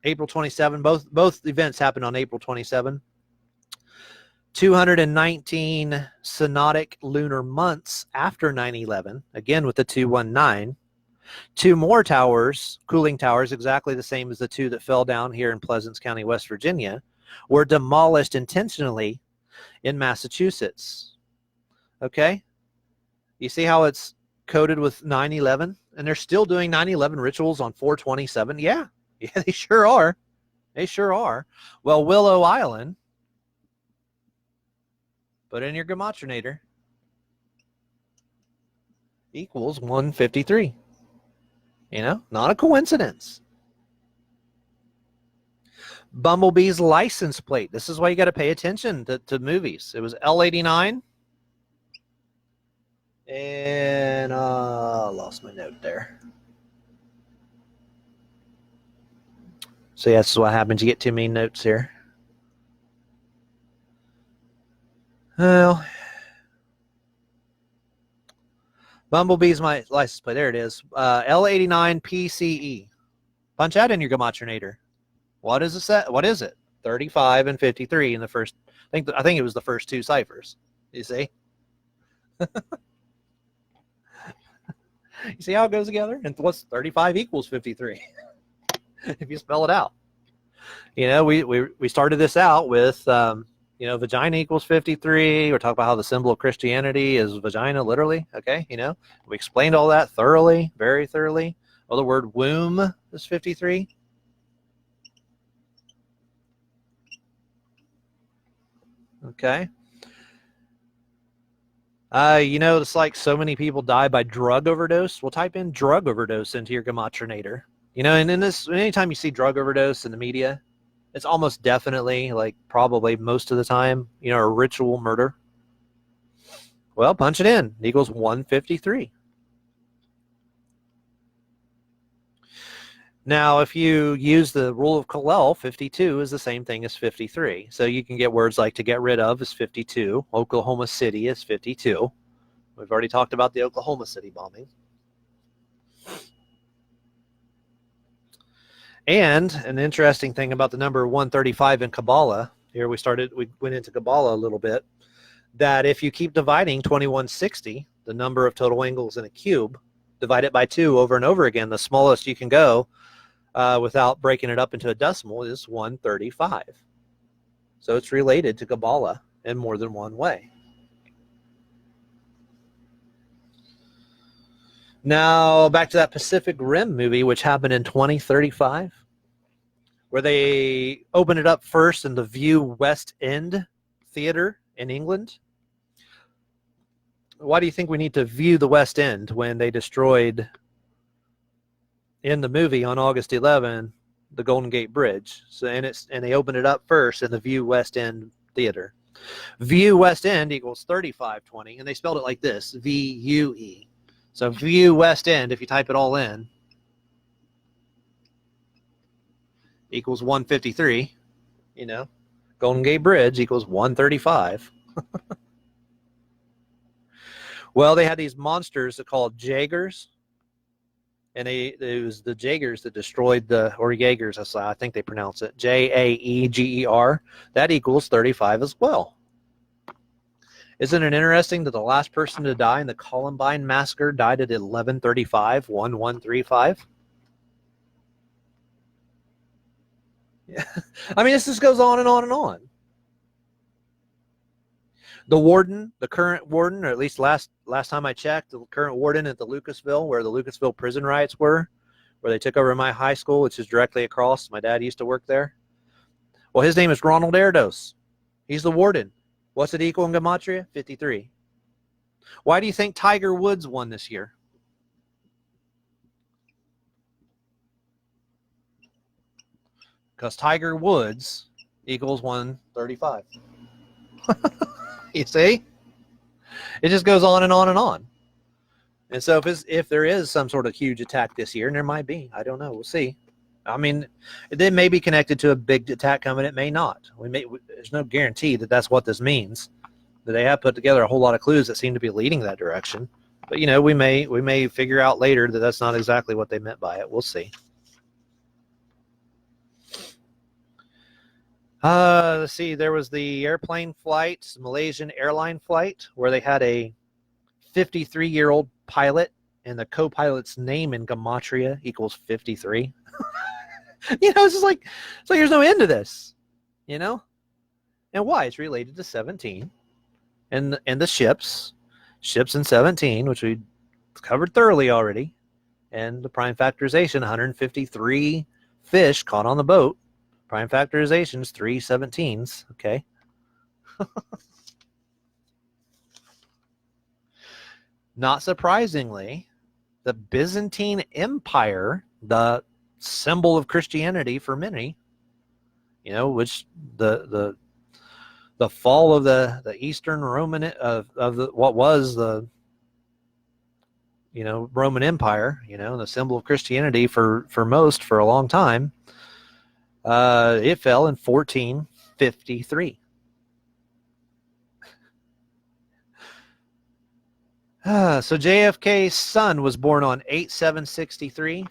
27, both events happened on April 27. 219 synodic lunar months after 9/11, again with the 219. 2 more towers, cooling towers, exactly the same as the 2 that fell down here in Pleasants County, West Virginia, were demolished intentionally in Massachusetts. Okay? You see how it's coded with 9/11? And they're still doing 9/11 rituals on 4/27? Yeah. Yeah, they sure are. They sure are. Well, Willow Island, put in your Gematrinator, equals 153. You know, not a coincidence. Bumblebee's license plate. This is why you got to pay attention to movies. It was L89. And lost my note there. So yeah, this is what happens. You get too many notes here. Well, Bumblebee's my license plate. There it is. L89 PCE. Punch that in your Gematrinator. What is it set? What is it? 35 and 53 in the first. I think it was the first 2 ciphers. You see? You see how it goes together? And what's 35 equals 53? If you spell it out. You know, we started this out with, you know, vagina equals 53. We're talking about how the symbol of Christianity is vagina, literally. Okay, you know, we explained all that thoroughly, very thoroughly. Well, the word womb is 53. Okay. You know, it's like so many people die by drug overdose. Well, type in drug overdose into your Gematrinator. You know, and in this, anytime you see drug overdose in the media, it's almost definitely, like probably most of the time, you know, a ritual murder. Well, punch it in. It equals 153. Now, if you use the rule of Colel, 52 is the same thing as 53. So you can get words like to get rid of is 52. Oklahoma City is 52. We've already talked about the Oklahoma City bombing. And an interesting thing about the number 135 in Kabbalah, we went into Kabbalah a little bit, that if you keep dividing 2160 the number of total angles in a cube, divide it by 2 over and over again. The smallest you can go without breaking it up into a decimal is 135. So it's related to Kabbalah in more than one way. Now, back to that Pacific Rim movie, which happened in 2035, where they opened it up first in the View West End Theater in England. Why do you think we need to view the West End when they destroyed, in the movie on August 11, the Golden Gate Bridge? So, and they opened it up first in the View West End Theater. View West End equals 3520, and they spelled it like this, V-U-E. So View West End, if you type it all in, equals 153. You know, Golden Gate Bridge equals 135. Well, they had these monsters called Jaegers, and it was the Jaegers that destroyed or Jaegers, I think they pronounce it, Jaeger. That equals 35 as well. Isn't it interesting that the last person to die in the Columbine massacre died at 11:35, 1135? Yeah. I mean, this just goes on and on and on. The warden, the current warden, or at least last time I checked, the current warden at the Lucasville, where the Lucasville prison riots were, where they took over my high school, which is directly across. My dad used to work there. Well, his name is Ronald Erdos. He's the warden. What's it equal in Gematria? 53. Why do you think Tiger Woods won this year? Because Tiger Woods equals 135. You see? It just goes on and on and on. And so if there is some sort of huge attack this year, and there might be, I don't know, we'll see. I mean, it may be connected to a big attack coming. It may not. There's no guarantee that that's what this means. But they have put together a whole lot of clues that seem to be leading that direction. But you know, we may figure out later that that's not exactly what they meant by it. We'll see. Let's see. There was the airplane flight, Malaysian airline flight, where they had a 53-year-old pilot, and the co-pilot's name in Gematria equals 53. You know, it's like there's no end to this, you know? And why? It's related to 17 and the ships in 17, which we covered thoroughly already, and the prime factorization, 153 fish caught on the boat. Prime factorization is 3 17s, okay? Not surprisingly, the Byzantine Empire, the symbol of Christianity for many, you know, which the fall of the Eastern Roman of what was the, you know, Roman Empire, you know, the symbol of Christianity for most for a long time, it fell in 1453. So JFK's son was born on 8/7/63.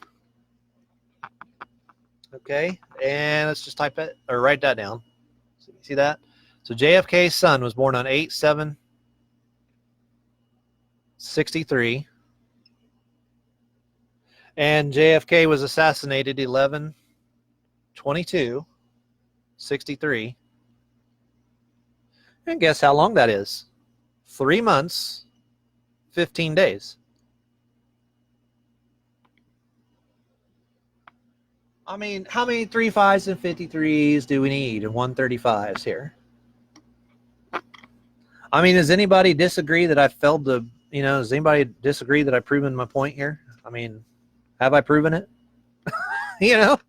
Okay, and let's just type it or write that down. See that? So JFK's son was born on 8/7/63, and JFK was assassinated 11/22/63. And guess how long that is? 3 months, 15 days. I mean, how many 35s and 53s do we need and 135s here? I mean, does anybody disagree that I failed to, you know, does anybody disagree that I've proven my point here? I mean, have I proven it? You know?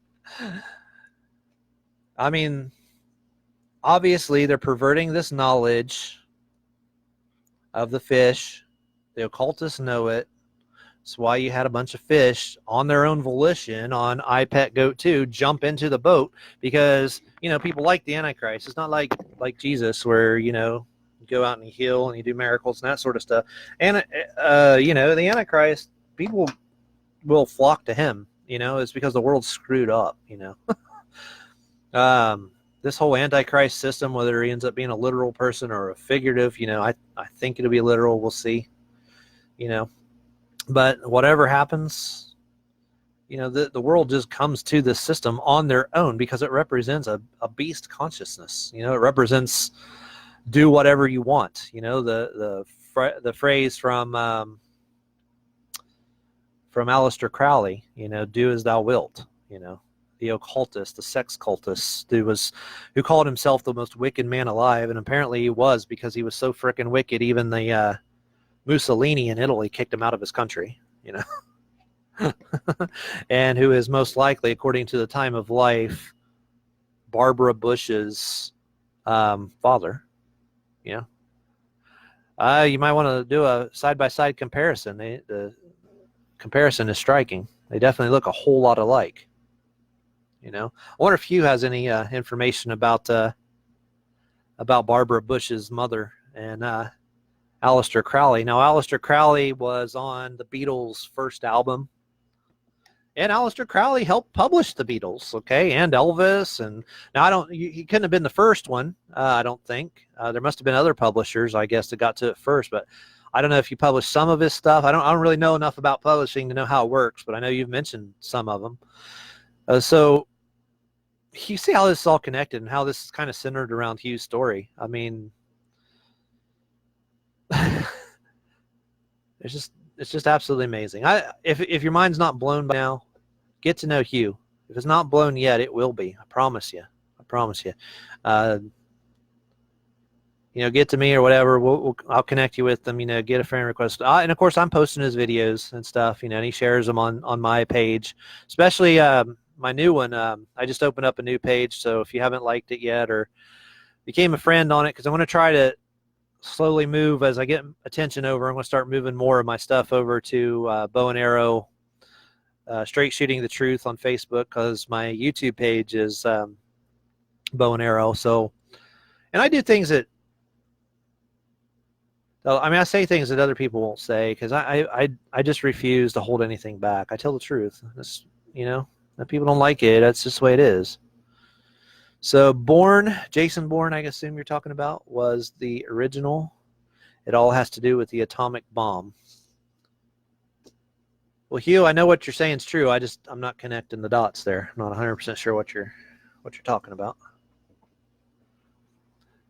I mean, obviously they're perverting this knowledge of the fish. The occultists know it. That's why you had a bunch of fish on their own volition on iPet Goat 2 jump into the boat because, you know, people like the Antichrist. It's not like Jesus where, you know, you go out and you heal and you do miracles and that sort of stuff. And, you know, the Antichrist, people will flock to him, you know, it's because the world's screwed up, you know. This whole Antichrist system, whether he ends up being a literal person or a figurative, you know, I think it'll be literal. We'll see. you know. But whatever happens, you know, the world just comes to this system on their own because it represents a beast consciousness. You know, it represents do whatever you want. You know, the phrase from Aleister Crowley, you know, do as thou wilt, you know, the occultist, the sex cultist, who called himself the most wicked man alive, and apparently he was, because he was so freaking wicked, even the Mussolini in Italy kicked him out of his country, you know. And who is most likely, according to the time of life, Barbara Bush's father, you know. You might want to do a side-by-side comparison. The comparison is striking. They definitely look a whole lot alike. You know, I wonder if Hugh has any information about Barbara Bush's mother and Aleister Crowley. Now, Aleister Crowley was on the Beatles' first album, and Aleister Crowley helped publish the Beatles, okay, and Elvis. And now he couldn't have been the first one, I don't think. There must have been other publishers, I guess, that got to it first, but I don't know if you published some of his stuff. I don't really know enough about publishing to know how it works, but I know you've mentioned some of them. So you see how this is all connected and how this is kind of centered around Hugh's story. I mean, it's just absolutely amazing. If your mind's not blown by now, get to know Hugh. If it's not blown yet, it will be. I promise you. I promise you. You know, get to me or whatever. I'll connect you with them. You know, get a friend request. And of course, I'm posting his videos and stuff. You know, and he shares them on my page, especially my new one. I just opened up a new page, so if you haven't liked it yet or became a friend on it, because I want to try to slowly move as I get attention over. I'm going to start moving more of my stuff over to Bow and Arrow, Straight Shooting the Truth on Facebook, because my YouTube page is Bow and Arrow. So, and I do things that, I mean, I say things that other people won't say, because I just refuse to hold anything back. I tell the truth. That's, you know, if people don't like it, that's just the way it is. So Jason Bourne, I assume you're talking about, was the original. It all has to do with the atomic bomb. Well, Hugh, I know what you're saying is true. I'm not connecting the dots there. I'm not 100% sure what you're talking about.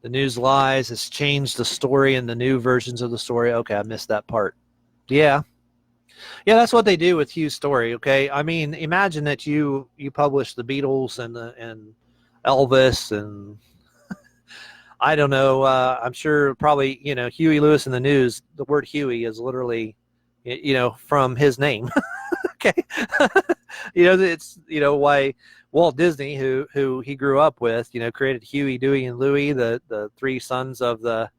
The news lies. Has changed the story and the new versions of the story. Okay, I missed that part. Yeah, that's what they do with Hugh's story. Okay, I mean, imagine that you publish the Beatles and Elvis and I don't know. I'm sure probably, you know, Huey Lewis in the news. The word Huey is literally, you know, from his name. Okay, you know, it's, you know, why Walt Disney, who he grew up with, you know, created Huey, Dewey, and Louie, the three sons of the,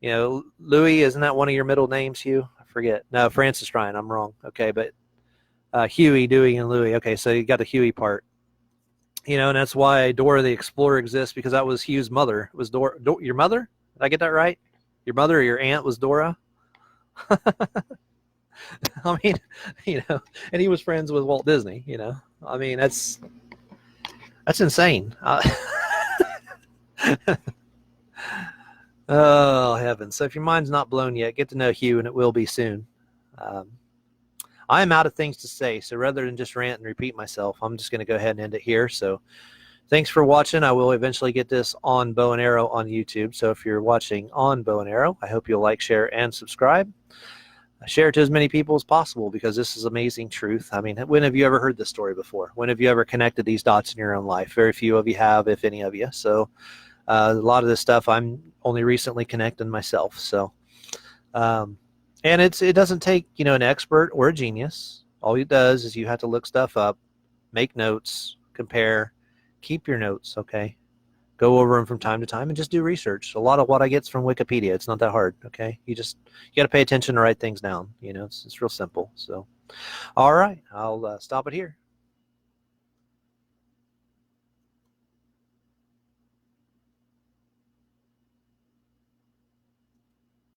you know, Louie, isn't that one of your middle names, Hugh? I forget. No, Francis Ryan. I'm wrong. Okay, but Huey, Dewey, and Louie. Okay, so you got the Huey part. You know, and that's why Dora the Explorer exists, because that was Hugh's mother. It was Dora, your mother? Did I get that right? Your mother or your aunt was Dora? I mean, you know, and he was friends with Walt Disney, you know. I mean, that's insane. Oh, heavens. So if your mind's not blown yet, get to know Hugh, and it will be soon. I am out of things to say, so rather than just rant and repeat myself, I'm just going to go ahead and end it here. So thanks for watching. I will eventually get this on Bow and Arrow on YouTube. So if you're watching on Bow and Arrow, I hope you'll like, share, and subscribe. Share it to as many people as possible, because this is amazing truth. I mean, when have you ever heard this story before? When have you ever connected these dots in your own life? Very few of you have, if any of you. So a lot of this stuff I'm only recently connecting myself. So, and it doesn't take, you know, an expert or a genius. All it does is you have to look stuff up, make notes, compare, keep your notes, okay? Go over them from time to time and just do research. A lot of what I get's from Wikipedia. It's not that hard, okay? You got to pay attention to write things down. You know, it's real simple. So, all right, I'll stop it here.